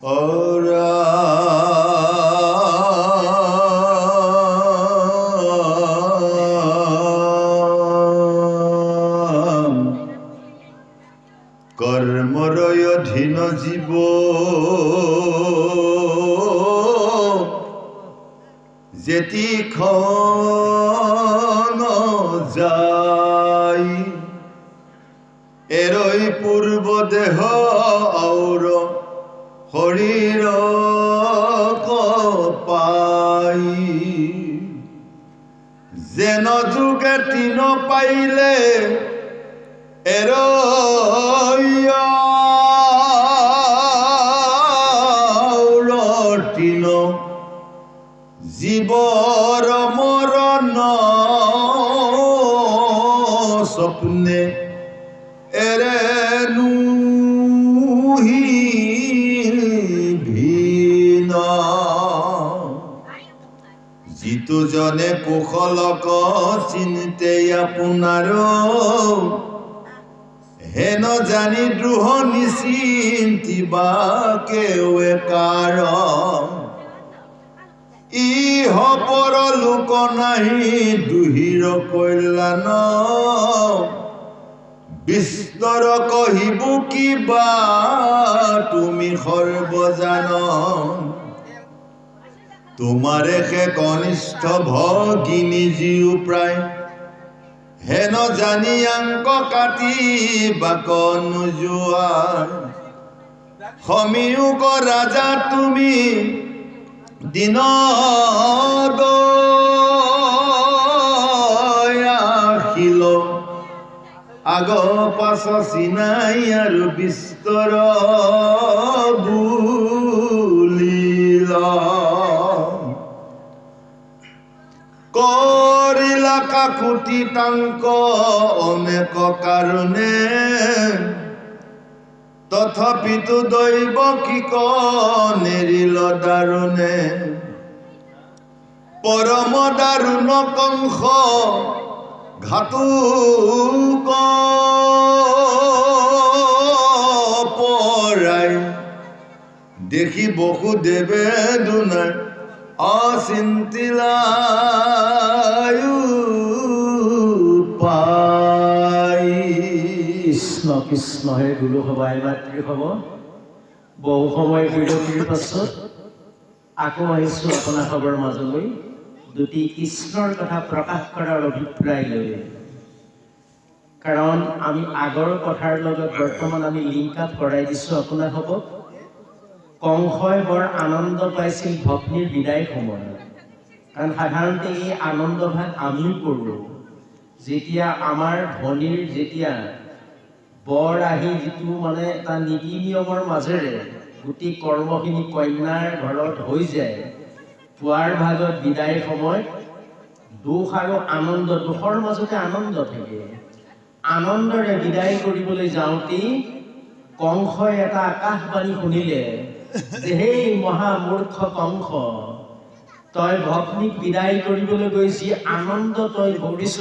ওরা কর্মরয় অধীন জীব যেতিক্ষণ যাই এরই পূর্ব দেহ और শরীর পাই যেন যুগে তিন পাইলে এর তিন জীবর মরণ স্বপ্নে এরে জিতু জনে কুশলক চিন্তে আপোনাৰ হেন জানি দ্ৰোহ নিচিন্তিবা কেৱে কাৰণ ইহ পৰ লোক নাহি দুহিৰ কল্যাণ বিস্তৰ কহিব কিবা তুমি সৰ্বজান তোমাৰে সে কনিষ্ঠ ভগিনী জিও প্ৰায় হেন জানি আঙ্ক কাটি বাক নোযোৱাই সমীউক ৰাজা তুমি দিন দয়াশীল আগ পাছ চিনাই আৰু বিস্তৰ বুলিল কৰিলা কাকুতি তাংক অনেক কাৰণে তথাপিতো দৈব কিক নেৰিল দাৰুণে পৰম দাৰুণ কংস ঘাতুক পৰাই দেখি বসুদেৱে দুনাই অচিন্তিলায়ু পাই কৃষ্ণ কৃষ্ণ হে গুৰু সভাই মাতৃ হ'ব বহু সময় বিৰতিৰ পাছত আকৌ আহিছো আপোনাৰ খবৰ মাজলৈ দুটি কৃষ্ণৰ কথা প্ৰকাশ কৰাৰ অভিপ্ৰায় লৈ কাৰণ আমি আগৰ কথাৰ লগত বৰ্তমান আমি লিংক আপ কৰাই দিছো আপোনাৰ হ'ব কংসই বৰ আনন্দ পাইছিল ভগ্নীৰ বিদায় সময়ত কাৰণ সাধাৰণতে এই আনন্দ ভাগ আমিও কৰোঁ যেতিয়া আমাৰ ভনীৰ যেতিয়া বৰ আহি যিটো মানে এটা নীতি নিয়মৰ মাজেৰে গোটেই কৰ্মখিনি কন্যাৰ ঘৰত হৈ যায় পুৱাৰ ভাগত বিদায় সময়ত দুখ আৰু আনন্দ দুখৰ মাজতে আনন্দ থাকে আনন্দৰে বিদায় কৰিবলৈ যাওঁতেই কংসই এটা আকাশবাণী শুনিলে যে সেই মহামূৰ্খ কংস তই ভগ্নীক বিদায় কৰিবলৈ গৈ যি আনন্দ তই কৰিছ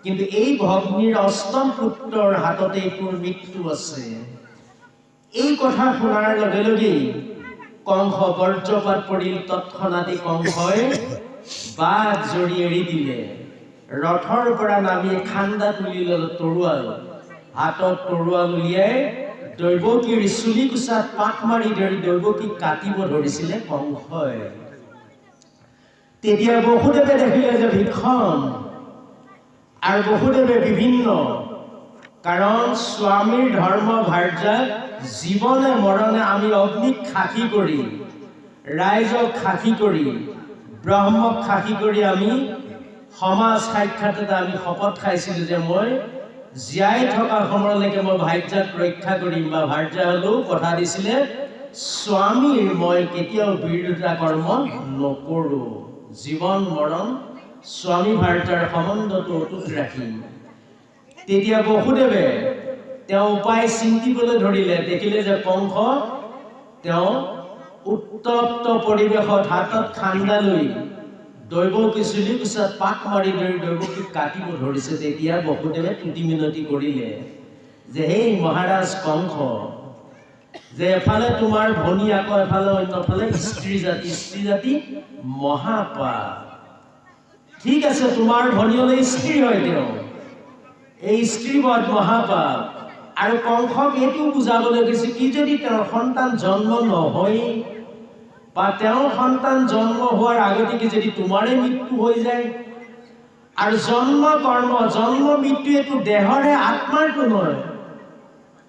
কিন্তু এই ভগ্নীৰ অষ্টম পুত্ৰৰ হাততে তোৰ মৃত্যু আছে এই কথা শুনাৰ লগে লগেই কংস বজ্ৰপাত পৰিল তৎক্ষণাতে কংসই বাঘ জৰি এৰি দিলে ৰথৰ পৰা নামি খান্দা তুলি ল'লে তৰোৱাল হাতত তৰোৱাল উলিয়াই দৈৱকীৰ চুলি কোচাত পাক মাৰি ধৰি দৈৱকীক কাটিব ধৰিছিলে কংসই তেতিয়া বসুদেৱে দেখিলে যে ভীষণ আৰু বসুদেৱে বিভিন্ন কাৰণ স্বামীৰ ধৰ্ম ভাৰ্যাক জীৱনে মৰণে আমি অগ্নিক সাক্ষী কৰি ৰাইজক সাক্ষী কৰি ব্ৰহ্মক সাক্ষী কৰি আমি সমাজ সাক্ষাৎতে আমি শপত খাইছিলোঁ যে মই জীয়াই থকা সময়লৈকে মই ভাৰ্যাক ৰক্ষা কৰিম বা ভাৰ্যা হ'লেও কথা দিছিলে স্বামীৰ মই কেতিয়াও বিৰোধিতা কৰ্ম নকৰোঁ জীৱন মৰণ স্বামী ভাৰ্যাৰ সম্বন্ধটো অটুট ৰাখিম তেতিয়া বসুদেৱে তেওঁ উপায় চিন্তিবলৈ ধৰিলে দেখিলে যে কংস তেওঁ উত্তপ্ত পৰিৱেশত হাতত খান্দা লৈ দৈৱকী চুলি কোচাত পাক মাৰি ধৰি দৈৱকীক কাটিব ধৰিছে তেতিয়া বসুদেৱে তুতি মিনতি কৰিলে যে হে মহাৰাজ কংস যে এফালে তোমাৰ ভনী আকৌ এফালে অন্যফালে স্ত্ৰী জাতি মহাপাপ। ঠিক আছে, তোমাৰ ভনী হলে স্ত্ৰী হয় তেওঁ, এই স্ত্ৰী বধ মহাপাপ। আৰু কংসক এইটো বুজাবলৈ গৈছে কি যদি তেওঁৰ সন্তান জন্ম নহয় বা তেওঁৰ সন্তান জন্ম হোৱাৰ আগতে যদি তোমাৰে মৃত্যু হৈ যায়, আৰু জন্ম কৰ্ম জন্ম মৃত্যু এইটো দেহৰে আত্মাৰটো নহয়,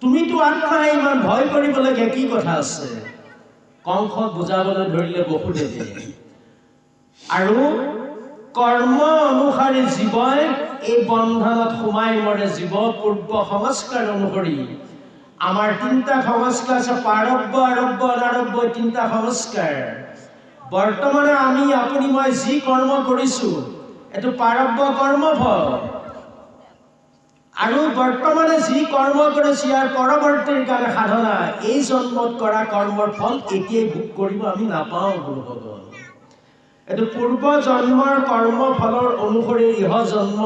তুমিতো আত্মাই ইমান ভয় কৰিবলগীয়া কি কথা আছে? কংসক বুজাবলৈ ধৰিলে বসুদেৱে। আৰু কৰ্ম অনুসাৰে জীৱই এই বন্ধনত সোমাই মৰে। জীৱ পূৰ্ব সংস্কাৰ অনুসৰি আমাৰ তিনিটা সংস্কাৰ আছে, প্ৰাৰব্ধ আৰব্ধ অনাৰব্ধ তিনিটা সংস্কাৰ। বৰ্তমানে আমি আপুনি মই যি কৰ্ম কৰিছো এইটো প্ৰাৰব্ধ কৰ্মফল, আৰু বৰ্তমানে যি কৰ্ম কৰিছো ইয়াৰ পৰৱৰ্তীৰ কাৰণে সাধনা। এই জন্মত কৰা কৰ্মৰ ফল এতিয়াই ভোগ কৰিব আমি নাপাওঁ গুৰুসকল। এইটো পূৰ্ব জন্মৰ কৰ্ম ফলৰ অনুসৰি ইহ জন্ম।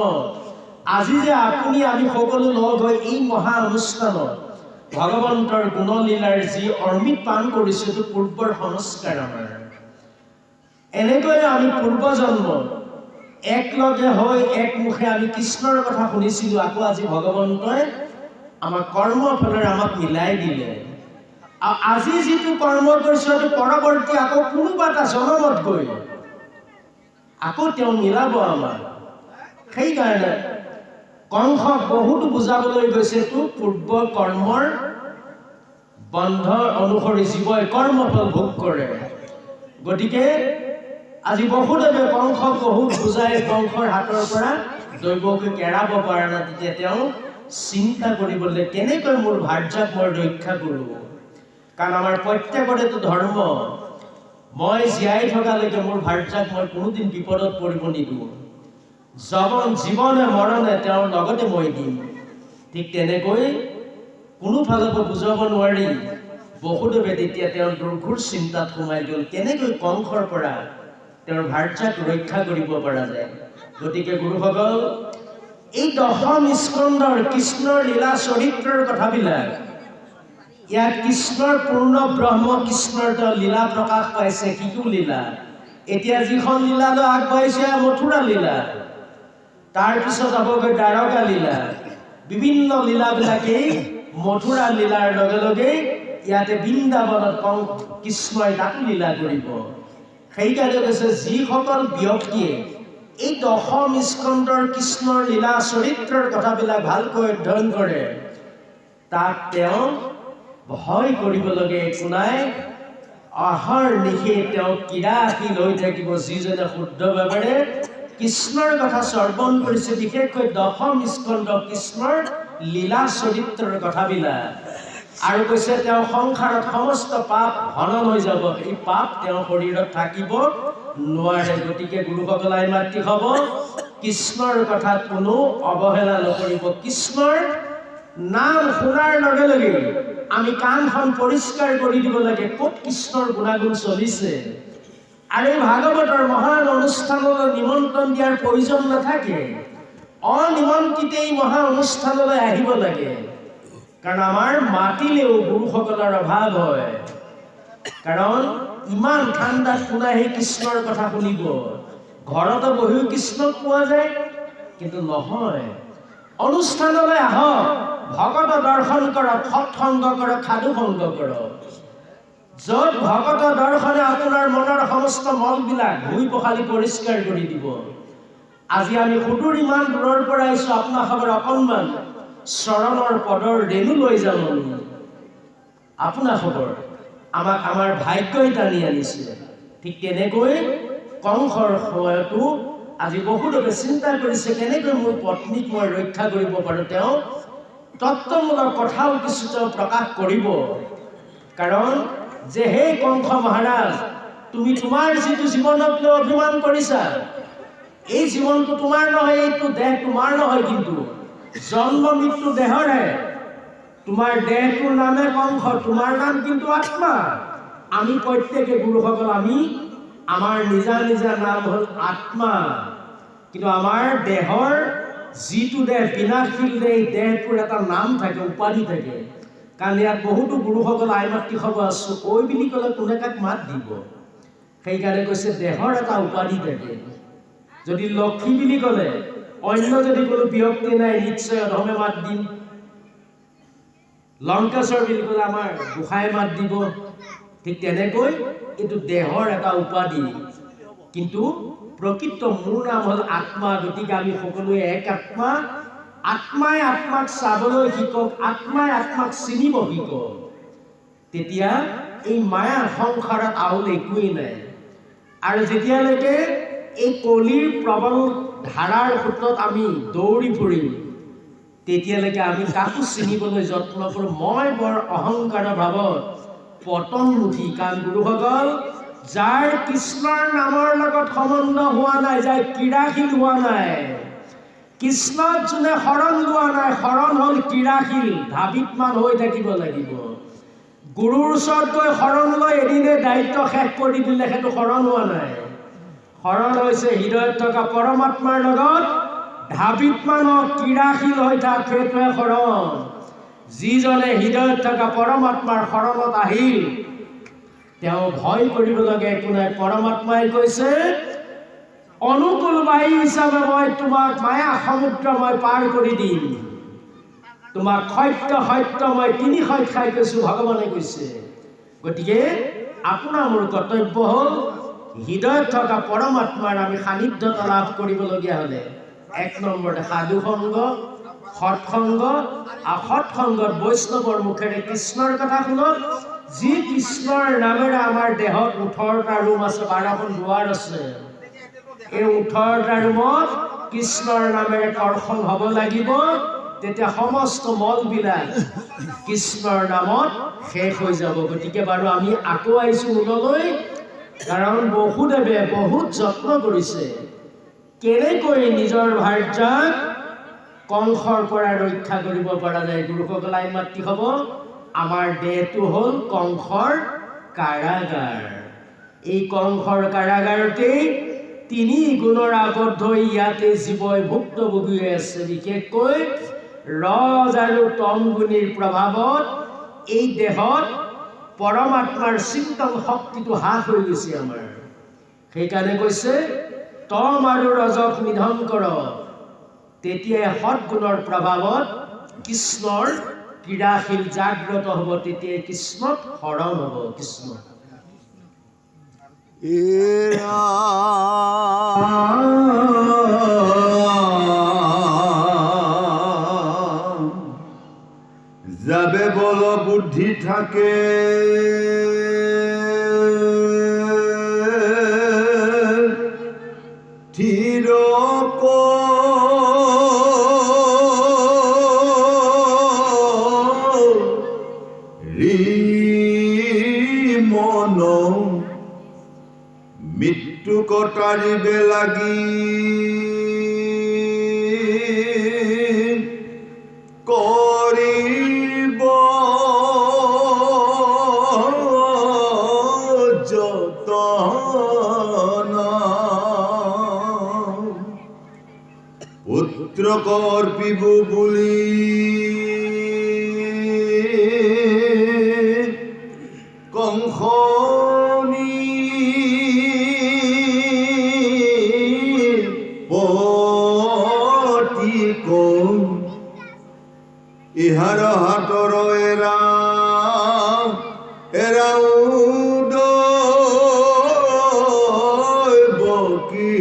আজি যে আপুনি আমি সকলো লগ হৈ এই মহা অনুষ্ঠানত ভগৱন্তৰ গুণলীলাৰ যি অমৃত পান কৰিছো এইটো পূৰ্বৰ সংস্কাৰ আমাৰ। এনেকৈ আমি পূৰ্ব জন্ম একলগে হৈ একমুখে আমি কৃষ্ণৰ কথা শুনিছিলো। আকৌ আজি ভগৱন্তই আমাৰ কৰ্ম ফলেৰে আমাক মিলাই দিলে। আজি যিটো কৰ্ম কৰিছো সেইটো পৰৱৰ্তী আকৌ কোনোবা এটা জন্মত গৈ আকৌ তেওঁ মিলাব আমাক। সেইকাৰণে কংসক বহুতো বুজাবলৈ গৈছে তো পূৰ্ব কৰ্মৰ বন্ধ অনুসৰি জীৱই কৰ্মফল ভোগ কৰে। গতিকে আজি বসুদেৱে কংসক বহুত বুজাই কংসৰ হাতৰ পৰা দৈৱকীক এৰাব পৰা নাই। তেতিয়া তেওঁ চিন্তা কৰিবলৈ কেনেকৈ মোৰ ভাৰ্যাক মই ৰক্ষা কৰোঁ। কাৰণ আমাৰ প্ৰত্যেকৰেতো ধৰ্ম, মই জীয়াই থকালৈকে মোৰ ভাৰ্যাক মই কোনোদিন বিপদত পৰিব নিদিওঁ। জীৱনে মৰণে তেওঁৰ লগতে মই দিম। ঠিক তেনেকৈ কোনোফালৰ পৰা বুজাব নোৱাৰি বসুদেৱে তেতিয়া তেওঁৰ দুৰ্ঘোৰ চিন্তাত সোমাই গ'ল, কেনেকৈ কংসৰ পৰা তেওঁৰ ভাৰ্যাক ৰক্ষা কৰিব পৰা যায়। গতিকে গুৰুসকল, এই দশম স্কন্ধৰ কৃষ্ণৰ লীলা চৰিত্ৰৰ কথাবিলাক ইয়াত কৃষ্ণৰ পূৰ্ণ ব্ৰহ্ম কৃষ্ণৰ লীলা প্ৰকাশ পাইছে। শিশু লীলা, এতিয়া যিখন লীলালৈ আগবাঢ়িছে মথুৰা লীলা, তাৰপিছত হ'বগৈ দ্বাৰকা লীলা। বিভিন্ন লীলাবিলাকেই মথুৰা লীলাৰ লগে লগে ইয়াতে বৃন্দাবনত কৃষ্ণই তাতো লীলা কৰিব। সেইকাৰণে কৈছে যিসকল ব্যক্তিয়ে এই দশম স্কন্ধৰ কৃষ্ণৰ লীলা চৰিত্ৰৰ কথাবিলাক ভালকৈ অধ্যয়ন কৰে তাক তেওঁ ভয় কৰিবলগীয়া একো নাই। অহৰ নিশে তেওঁ কিৰাশীল হৈ থাকিব যিজনে শুদ্ধভাৱেৰে কৃষ্ণৰ কথা শ্ৰৱণ কৰিছে, বিশেষকৈ দশম স্কন্ধ কৃষ্ণৰ লীলা চৰিত্ৰৰ কথাবিলাক। আৰু কৈছে তেওঁ সংসাৰত সমস্ত পাপ হনন হৈ যাব, এই পাপ তেওঁৰ শৰীৰত থাকিব নোৱাৰে। গতিকে গুৰুসকল মাতৃ হ'ব, কৃষ্ণৰ কথাত কোনো অৱহেলা নকৰিব। কৃষ্ণৰ নাম শুনাৰ লগে লগে আমি কাণখন পৰিষ্কাৰ কৰি দিব লাগে ক'ত কৃষ্ণৰ গুণাগুণ চলিছে। আৰু এই ভাগৱতৰ মহান অনুষ্ঠানলৈ নিমন্ত্ৰণ দিয়াৰ প্ৰয়োজন নাথাকে, অনিমন্ত্ৰিতেই মহা অনুষ্ঠানলৈ আহিব লাগে। কাৰণ আমাৰ মাতিলেও গুৰুসকলৰ অভাৱ হয়, কাৰণ ইমান ঠাণ্ডাত কোনে সেই কৃষ্ণৰ কথা শুনিব। ঘৰতে বহিও কৃষ্ণক পোৱা যায়, কিন্তু নহয়। অনুষ্ঠানলৈ আহক, ভগত দৰ্শন কৰক, সৎসংগ কৰক, সাধু সংগ কৰক। য'ত ভগত দৰ্শনে আপোনাৰ মনৰ সমস্ত মলবিলাক ধুই পখালি পৰিষ্কাৰ কৰি দিব। আজি আমি সুদূৰ ইমান দূৰৰ পৰা আহিছো, আপোনাৰ খবৰ অকণমান চৰণৰ পদৰ ৰেণু লৈ যাম। আপোনাৰ খবৰ আমাক আমাৰ ভাগ্যই টানি আনিছে। ঠিক তেনেকৈ কংসৰ সময়তো আজি বসুদেৱে চিন্তা কৰিছে কেনেকৈ মোৰ পত্নীক মই ৰক্ষা কৰিব পাৰোঁ। তেওঁ তত্ত্বমূলক কথাও কিছু তেওঁ প্ৰকাশ কৰিব। কাৰণ যে হে কংস মহাৰাজ, তুমি তোমাৰ যিটো জীৱনক লৈ অভিমান কৰিছা, এই জীৱনটো তোমাৰ নহয়, এইটো দেহ তোমাৰ নহয়, কিন্তু জন্ম মৃত্যু দেহৰে। তোমাৰ দেহটোৰ নামে কংস, তোমাৰ নাম কিন্তু আত্মা। আমি প্ৰত্যেকে গুৰুসকল আমি আমাৰ নিজা নিজা নাম হ'ল আত্মা, কিন্তু আমাৰ দেহৰ যিটো দেহ বিনাশীল দেহ, দেহটোৰ এটা নাম থাকে, উপাধি থাকে। কাৰণ ইয়াত বহুতো গুৰুসকল আই মাতৃ খাব আছো ঐ বুলি ক'লে কোনে কাক মাত দিব সেইকাৰণে কৈছে দেহৰ এটা উপাধি থাকে যদি লক্ষী বুলি ক'লে অন্য যদি কোনো ব্যক্তি নাই নিশ্চয় অধমে মাত দিম লংকেশ্বৰ বুলি ক'লে আমাৰ গোসাঁই মাত দিব ঠিক তেনেকৈ এইটো দেহৰ এটা উপাধি কিন্তু প্ৰকৃত মোৰ নাম হ'ল আত্মা গতিকে আমি সকলোৱে এক আত্মা আত্মাই আত্মাক চাবলৈ শিকক আত্মাই আত্মাক চিনিব শিকক তেতিয়া এই মায়া সংসাৰত আহুল একোৱেই নাই আৰু যেতিয়ালৈকে এই কলিৰ প্ৰবল ধাৰাৰ সূত্ৰত আমি দৌৰি ফুৰিম তেতিয়ালৈকে আমি কাকো চিনিবলৈ যত্ন কৰোঁ মই বৰ অহংকাৰৰ ভাৱত পতনমুখী কাৰণ গুৰুসকল যাৰ কৃষ্ণৰ নামৰ লগত সম্বন্ধ হোৱা নাই যাৰ ক্ৰীড়াশীল হোৱা নাই কৃষ্ণত যোনে শৰণ লোৱা নাই শৰণ হ'ল ক্ৰীড়াশীল ধাবিতমান হৈ থাকিব লাগিব গুৰুৰ ওচৰত গৈ শৰণ লৈ এদিনে দায়িত্ব শেষ কৰি দিলে সেইটো শৰণ হোৱা নাই শৰণ হৈছে হৃদয়ত থকা পৰমাত্মাৰ লগত ধাবিতমান ক্ৰীড়াশীল হৈ থাক সেইটোৱে শৰণ যিজনে হৃদয়ত থকা পৰমাত্মাৰ শৰণত আহিল তেওঁ ভয় কৰিবলগীয়া একো নাই পৰমাত্মাই কৈছে অনুকূল বায়ু হিচাপে মই তোমাক মায়া সমুদ্ৰ মই পাৰ কৰি দিম তোমাক সত্য মই তিনি সত্য খাই কৈছো ভগৱানে কৈছে গতিকে আপোনাৰ মোৰ কৰ্তব্য হ'ল হৃদয়ত থকা পৰমাত্মাৰ আমি সান্নিধ্যতা লাভ কৰিবলগীয়া হ'লে এক নম্বৰতে সাধু সংগ সৎসংগ আৰু সৎসংগত বৈষ্ণৱৰ মুখেৰে কৃষ্ণৰ কথা শুনক যি কৃষ্ণৰ নামেৰে আমাৰ দেহত 18টা ৰুম আছে 12খন দুৱাৰ আছে এই 18টা ৰুমত কৃষ্ণৰ নামেৰে কৰ্ষণ হ'ব লাগিব তেতিয়া সমস্ত মলবিলাক কৃষ্ণৰ নামত শেষ হৈ যাব গতিকে বাৰু আমি আকৌ আহিছোঁ মূললৈ কাৰণ বহুদেৱে বহুত যত্ন কৰিছে কেনেকৈ নিজৰ ভাৰ্যাক কংসৰ পৰা ৰক্ষা কৰিব পৰা যায় গুৰুসকল আই মাতৃ হ'ব আমাৰ দেহটো হ'ল কংসৰ কাৰাগাৰ এই কংসৰ কাৰাগাৰতেই তিনি গুণৰ আবদ্ধ ইয়াতে জীৱই ভুক্তভোগী হৈ আছে বিশেষকৈ ৰজ আৰু তমগুণীৰ প্ৰভাৱত এই দেহত পৰমাত্মাৰ চিন্তন শক্তিটো হ্ৰাস হৈ গৈছে আমাৰ সেইকাৰণে কৈছে তম আৰু ৰজক নিধন কৰ তেতিয়াই সৎগুণৰ প্ৰভাৱত কৃষ্ণৰ ক্ৰীড়াশীল জাগ্ৰত হ'ব তেতিয়াই কৃষ্ণক শৰণ হ'ব কৃষ্ণ যাবে বল বুদ্ধি থাকে থির মন মৃত্যু কটারিবে লাগি করিব যতন পুত্র কর্পিব বলি কংসনি পতি কম ইহার হাতর এরা বকি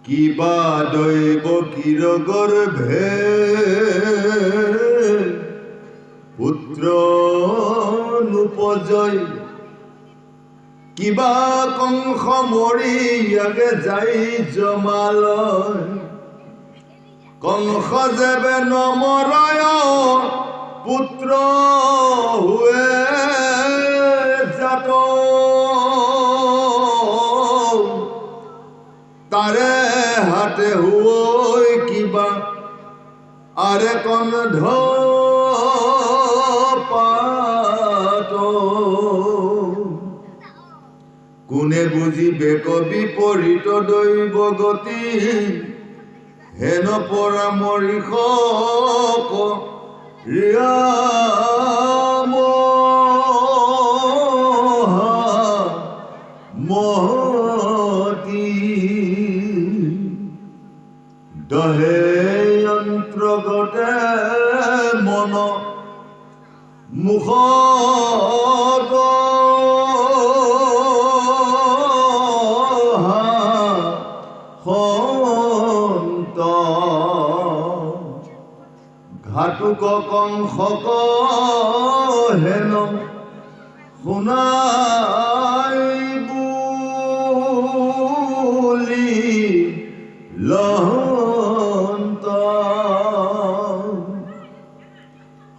কিবা দৈব কির গর্ভে পুত্র নুপজয় কিবা কংস মৰি আগে যাই জমালয় কংস যেবে নমৰায় পুত্ৰ হুৱে জাত তাৰে হাতে হুৱৈ কিবা আৰে কন্ধ পাত কোনে বুজিবে কবি পৰিত দৈব গতি হেন পৰামৰিষক ৰিয়াম মহতি দহে অন্তৰ্গতে মন মুখত সন্ত ঘাটুক কংসক হেন শুনাই বুলি লহন্ত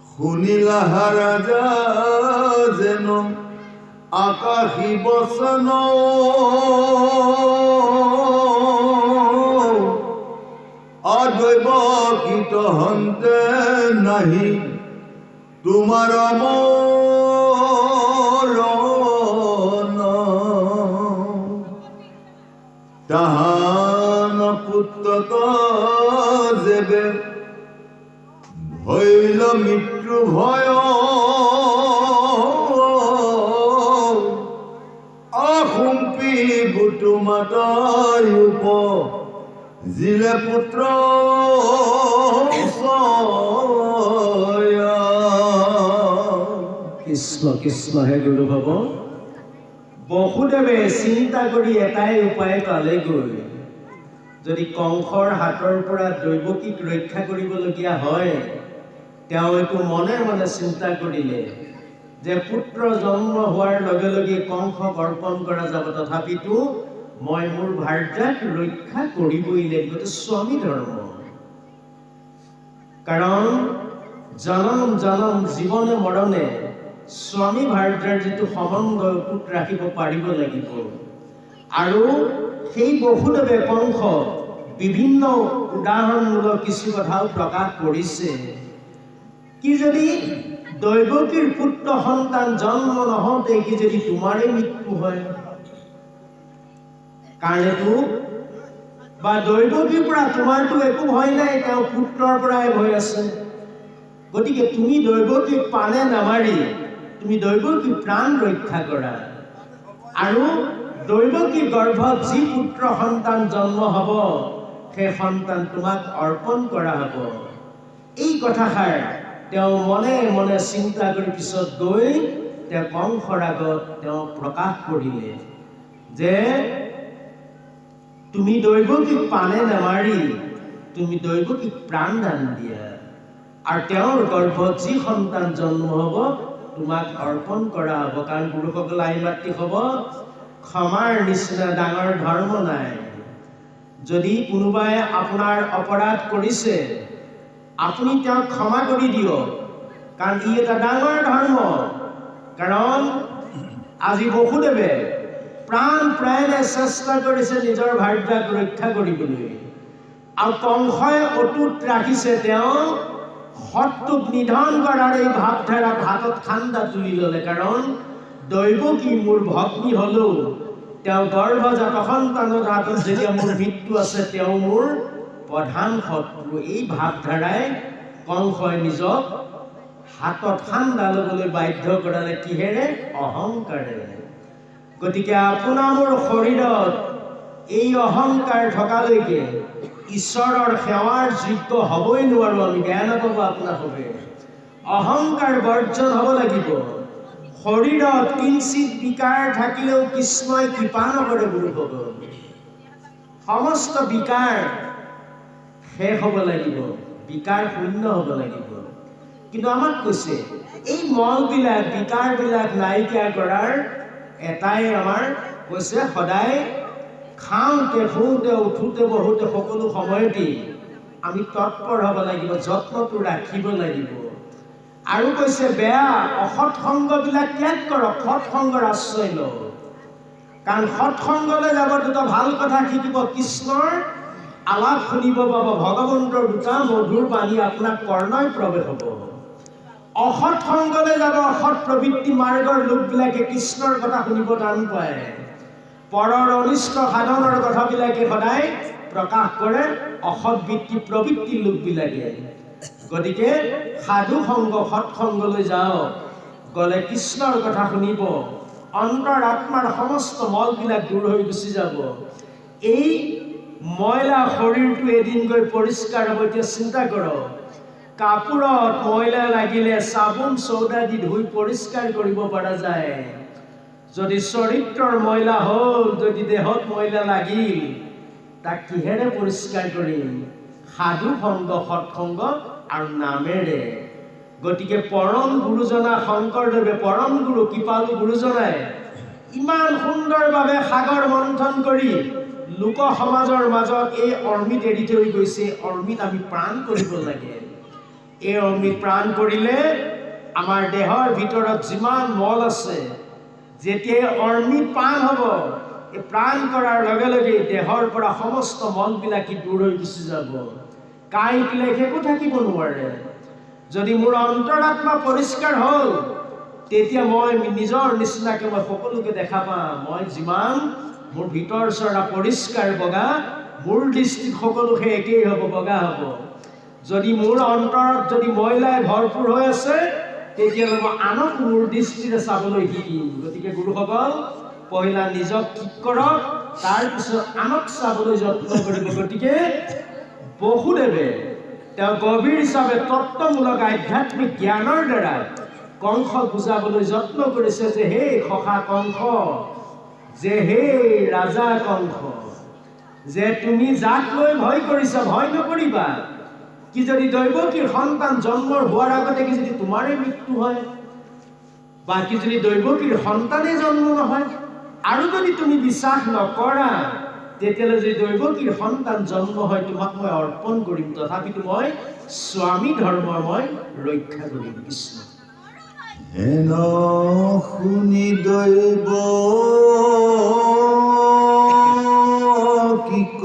শুনিলা ৰাজা যেন আকাশী বচন অদৈব কীট হন্তে নাহি তোমাৰ মৰণ তাহান পুত্ৰক যেবে হইল মৃত্যু ভয় অসুম্পি বুটু মাতাই উপ জিলে পুত্ৰ কৃষ্ণ কৃষ্ণ হে গুৰু ভাব বসুদেৱে চিন্তা কৰি এটাই উপায় পালেগৈ যদি কংসৰ হাতৰ পৰা দৈৱকীক ৰক্ষা কৰিবলগীয়া হয় তেওঁ এইটো মনে মনে চিন্তা কৰিলে যে পুত্ৰ জন্ম হোৱাৰ লগে লগে কংসক অৰ্পণ কৰা যাব তথাপিতো মই মোৰ ভাৰ্যাক ৰক্ষা কৰিবই লাগিব এইটো স্বামী ধৰ্ম কাৰণ জনম জনম জীৱনে মৰণে স্বামী ভাৰ্যাৰ যিটো সম্বন্ধ অটুট ৰাখিব পাৰিব লাগিব আৰু সেই বসুদেৱে কংস বিভিন্ন উদাহৰণমূলক কিছু কথাও প্ৰকাশ কৰিছে কি যদি দৈৱকীৰ পুত্ৰ সন্তান জন্ম নহওঁতে কি যদি তোমাৰে মৃত্যু হয় কাৰণেতো বা দৈৱকীৰ পৰা তোমাৰতো একো ভয় নাই তেওঁ পুত্ৰৰ পৰাই ভয় আছে গতিকে তুমি দৈৱকীক পানে নামাৰি তুমি দৈৱকীক প্ৰাণ ৰক্ষা কৰা আৰু দৈৱকীৰ গৰ্ভত যি পুত্ৰ সন্তান জন্ম হ'ব সেই সন্তান তোমাক অৰ্পণ কৰা হ'ব এই কথাষাৰ তেওঁ মনে মনে চিন্তা কৰি পিছত গৈ তেওঁ কংসৰ আগত তেওঁ প্ৰকাশ কৰিলে যে তুমি দৈৱকীক পানে নামাৰি তুমি দৈৱকীক প্ৰাণ দান দিয়া আৰু তেওঁৰ গৰ্ভত যি সন্তান জন্ম হ'ব তোমাক অৰ্পণ কৰা হ'ব কাৰণ গুৰুসকল আই মাতৃ হ'ব ক্ষমাৰ নিচিনা ডাঙৰ ধৰ্ম নাই যদি কোনোবাই আপোনাৰ অপৰাধ কৰিছে আপুনি তেওঁক ক্ষমা কৰি দিয়ক কাৰণ ই এটা ডাঙৰ ধৰ্ম কাৰণ আজি বসুদেৱে প্ৰাণ প্ৰাণে চেষ্টা কৰিছে নিজৰ ভাৰ্যাক ৰক্ষা কৰিবলৈ আৰু কংসই অটুট ৰাখিছে তেওঁ শত্ৰুক নিধন কৰাৰ এই ভাৱধাৰা হাতত ঠাণ্ডা তুলি ল'লে কাৰণ দৈৱকী মোৰ ভগ্নী হ'লেও তেওঁ গৰ্ভজাত সন্তানৰ হাতত যেতিয়া মোৰ মৃত্যু আছে তেওঁ মোৰ প্ৰধান শত্ৰু এই ভাৱধাৰাই কংসই নিজক হাতত ঠাণ্ডা ল'বলৈ বাধ্য কৰালে কিহেৰে অহংকাৰেৰে গতিকে আপোনাৰ মোৰ শৰীৰত এই অহংকাৰ থকালৈকে ঈশ্বৰৰ সেৱাৰ যোগ্য হ'বই নোৱাৰো আমি বেয়া নাপাব আপোনালোকে অহংকাৰ বৰ্জন হ'ব লাগিব শৰীৰত কিঞ্চিত বিকাৰ থাকিলেও কৃষ্ণই কৃপা নকৰে গুৰুসকল সমস্ত বিকাৰ শেষ হ'ব লাগিব বিকাৰ শূন্য হ'ব লাগিব কিন্তু আমাক কৈছে এই মলবিলাক বিকাৰবিলাক নাইকিয়া কৰাৰ এটাই আমাৰ কৈছে সদায় খাওঁতে শুওঁতে উঠোঁতে বহোঁতে সকলো সময়তেই আমি তৎপৰ হ'ব লাগিব যত্নটো ৰাখিব লাগিব আৰু কৈছে বেয়া অসৎ সংগবিলাক ত্যাগ কৰক সৎ সংগৰ আশ্ৰয় লওক কাৰণ সৎ সংগলৈ যাব দুটা ভাল কথা শিকিব কৃষ্ণৰ আলাপ শুনিব পাব ভগৱন্তৰ দুটা মধুৰ বাণী আপোনাক কৰ্ণই প্ৰৱেশ হ'ব অসৎ সংগলৈ যাব অসৎ প্ৰবৃত্তি মাৰ্গৰ লোকবিলাকে কৃষ্ণৰ কথা শুনিব টান পায় পৰৰ অনিষ্ট সাধনৰ কথাবিলাকে সদায় প্ৰকাশ কৰে অসৎ বৃত্তি প্ৰবৃত্তিৰ লোকবিলাকে। গতিকে সাধু সংগ সৎসংগলৈ যাওক, গ'লে কৃষ্ণৰ কথা শুনিব, অন্তৰ আত্মাৰ সমস্ত মলবিলাক দূৰ হৈ গুচি যাব। এই ময়লা শৰীৰটো এদিন গৈ পৰিষ্কাৰ হ'ব। এতিয়া চিন্তা কৰক, কাপোৰত ময়লা লাগিলে চাবোন চৌদা দি ধুই পৰিষ্কাৰ কৰিব পৰা যায়। যদি চৰিত্ৰৰ ময়লা হ'ল, যদি দেহত ময়লা লাগিল, তাক কিহেৰে পৰিষ্কাৰ কৰিম? সাধু সংগ সৎসংগ আৰু নামেৰে। গতিকে পৰম গুৰুজনা শংকৰদেৱে, পৰম গুৰু কৃপালু গুৰুজনাই ইমান সুন্দৰভাৱে সাগৰ মন্থন কৰি লোক সমাজৰ মাজত এই অৰ্মিত এৰি থৈ গৈছে। অৰ্মিত আমি প্ৰাণ কৰিব লাগে। এই অৰ্মিত প্ৰাণ কৰিলে আমাৰ দেহৰ ভিতৰত যিমান মল আছে, যেতিয়া অৰ্মিত প্ৰাণ হ'ব, এই প্ৰাণ কৰাৰ লগে লগে দেহৰ পৰা সমস্ত মলবিলাকে দূৰ হৈ গুচি যাব। কাই পিলাক একো থাকিব নোৱাৰে। যদি মোৰ অন্তৰাত্মা পৰিষ্কাৰ হ'ল, তেতিয়া মই নিজৰ নিচিনাকৈ মই সকলোকে দেখা পাম। মই যিমান মোৰ ভিতৰ চৰা পৰিষ্কাৰ বগা, মোৰ দৃষ্টিত সকলো সেই একেই হ'ব, বগা হ'ব। যদি মোৰ অন্তৰত যদি ময়লাই ভৰপূৰ হৈ আছে, তেতিয়াহ'লে মই আনক মোৰ দৃষ্টিৰে চাবলৈ শিকিম। গতিকে গুৰুসকল, পহিলা নিজক ঠিক কৰক, তাৰপিছত আনক চাবলৈ যত্ন কৰিব। গতিকে বসুদেৱে তেওঁ গভীৰ হিচাপে তত্ত্বমূলক আধ্যাত্মিক জ্ঞানৰ দ্বাৰা কংসক বুজাবলৈ যত্ন কৰিছে যে হে সখা কংস, যে হে ৰাজা কংস, যে তুমি যাক লৈ ভয় কৰিছা, ভয় নকৰিবা। কি যদি দৈৱকীৰ সন্তান জন্মৰ হোৱাৰ আগতে কি যদি তোমাৰেই মৃত্যু হয়, বা কি যদি দৈৱকীৰ সন্তানে জন্ম নহয়, আৰু যদি তুমি বিশ্বাস নকৰা, তেতিয়াহ'লে যদি দৈৱকীৰ সন্তান জন্ম হয়, তোমাক মই অৰ্পণ কৰিম, তথাপিতো মই স্বামী ধৰ্ম মই ৰক্ষা কৰিম। কৃষ্ণ হেন শুনি দৈৱ কি ক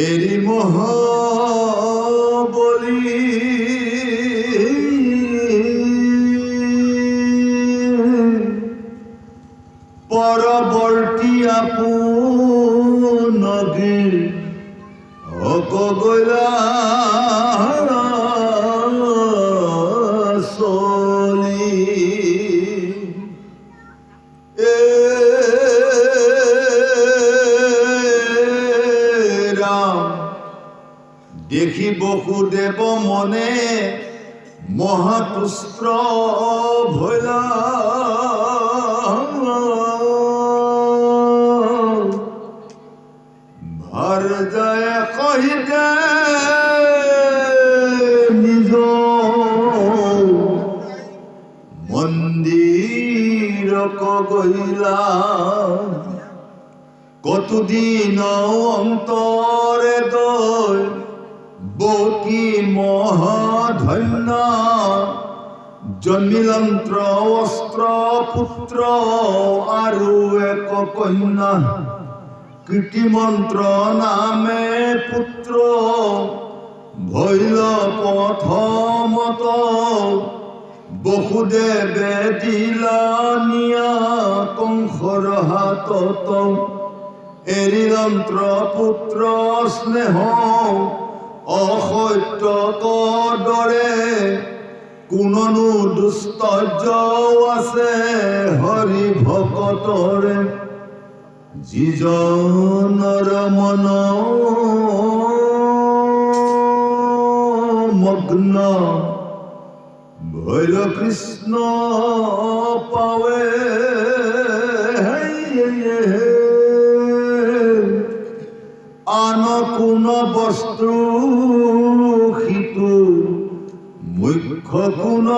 এৰি মহাবলী, পৰৱৰ্তী আপোনগীৰ অকগলা চলি। ৰাম দেখি বসুদেৱ মনে মহাতুষ্ট ভৈলা, ভাৰ যায় কহিতে নিজ মন্দিৰ কগৈলা। কতদিন অন্তৰে দৈ বকি মহাধন্য, জন্মিলন্ত্ৰ অস্ত্ৰ পুত্ৰ আৰু এক কন্যা, কীৰ্তিমন্ত্ৰ নামে পুত্ৰ ভৈল প্ৰথমত। বসুদেৱে দিলা নিয়া কংসৰ হাতত, এৰিলন্ত্ৰ পুত্ৰ স্নেহ অসত্য দৰে, কোননো দুষ্টৰ্য আছে হৰি ভকতৰে। যিজনৰ মন মগ্ন, ভৈল কৃষ্ণ পাৱে। আন কোন বস্তু সিটো মুখ্য কোন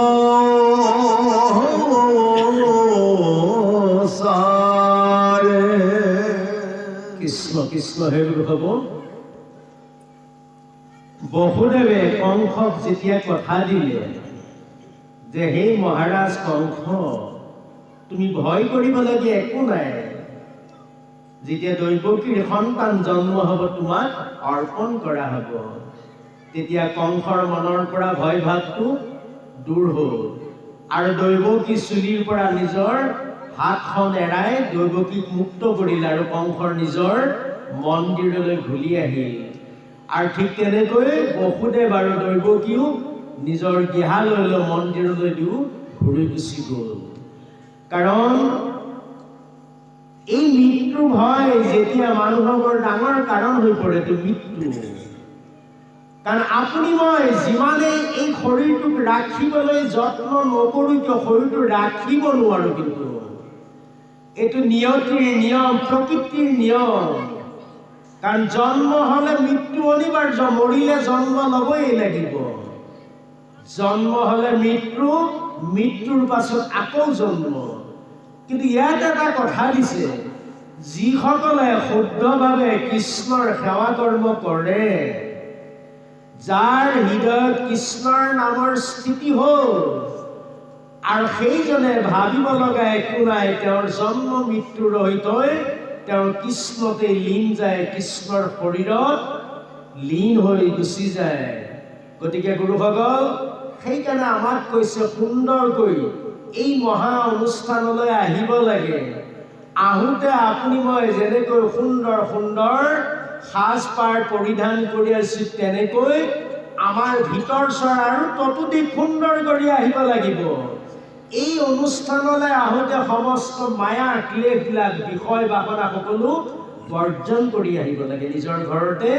সাৰে। কৃষ্ণ কৃষ্ণ হে গুৰু হ'ব। বসুদেৱে কংসক যেতিয়া কথা দিলে যে হে মহাৰাজ কংস, তুমি ভয় কৰিবলগীয়া একো নাই, যেতিয়া দৈৱকীৰ সন্তান জন্ম হ'ব তোমাক অৰ্পণ কৰা হ'ব। তেতিয়া কংসৰ মনৰ পৰা ভয় ভাৱটো দূৰ হ'ল, আৰু দৈৱকী চুলিৰ পৰা নিজৰ হাতখন এৰাই দৈৱকীক মুক্ত কৰিলে, আৰু কংসৰ নিজৰ মন্দিৰলৈ ঘূৰি আহিল আৰু ঠিক তেনেকৈ বসুদেৱ আৰু দৈৱকীও নিজৰ গৃহালয়লৈ মন্দিৰলৈ দিও ঘূৰি গুচি গ'ল। কাৰণ এই মৃত্যু ভয় যেতিয়া মানুহৰ বৰ ডাঙৰ কাৰণ হৈ পৰেতো মৃত্যু। কাৰণ আপুনি মই যিমানেই এই শৰীৰটোক ৰাখিবলৈ যত্ন নকৰোঁ কিয় শৰীৰটো ৰাখিব নোৱাৰোঁ, কিন্তু এইটো নিয়তিৰ নিয়ম, প্ৰকৃতিৰ নিয়ম। কাৰণ জন্ম হলে মৃত্যু অনিবাৰ্য, মৰিলে জন্ম ল'বই লাগিব। জন্ম হলে মৃত্যু, মৃত্যুৰ পাছত আকৌ জন্ম। কিন্তু ইয়াত এটা কথা দিছে, যিসকলে শুদ্ধভাৱে কৃষ্ণৰ সেৱা কৰ্ম কৰে, যাৰ হৃদয়ত কৃষ্ণৰ নামৰ স্থিতি হ'ল আৰু সেইজনে ভাবিব লগা একো নাই, তেওঁৰ জন্ম মৃত্যু ৰহিত হৈ তেওঁৰ কৃষ্ণতে লীন যায়, কৃষ্ণৰ শৰীৰত লীন হৈ গুচি যায়। গতিকে গুৰুসকল, সেইকাৰণে আমাক কৈছে সুন্দৰকৈ এই মহা অনুষ্ঠানলৈ আহিব লাগে। আহোঁতে আপুনি মই যেনেকৈ সুন্দৰ সুন্দৰ সাজপাৰ পৰিধান কৰি আছোঁ, তেনেকৈ আমাৰ ভিতৰ চৰ আৰু ততোধিক সুন্দৰ কৰি আহিব লাগিব। এই অনুষ্ঠানলৈ আহোঁতে সমস্ত মায়া ক্লেশবিলাক, বিষয় বাসনা সকলো বৰ্জন কৰি আহিব লাগে, নিজৰ ঘৰতে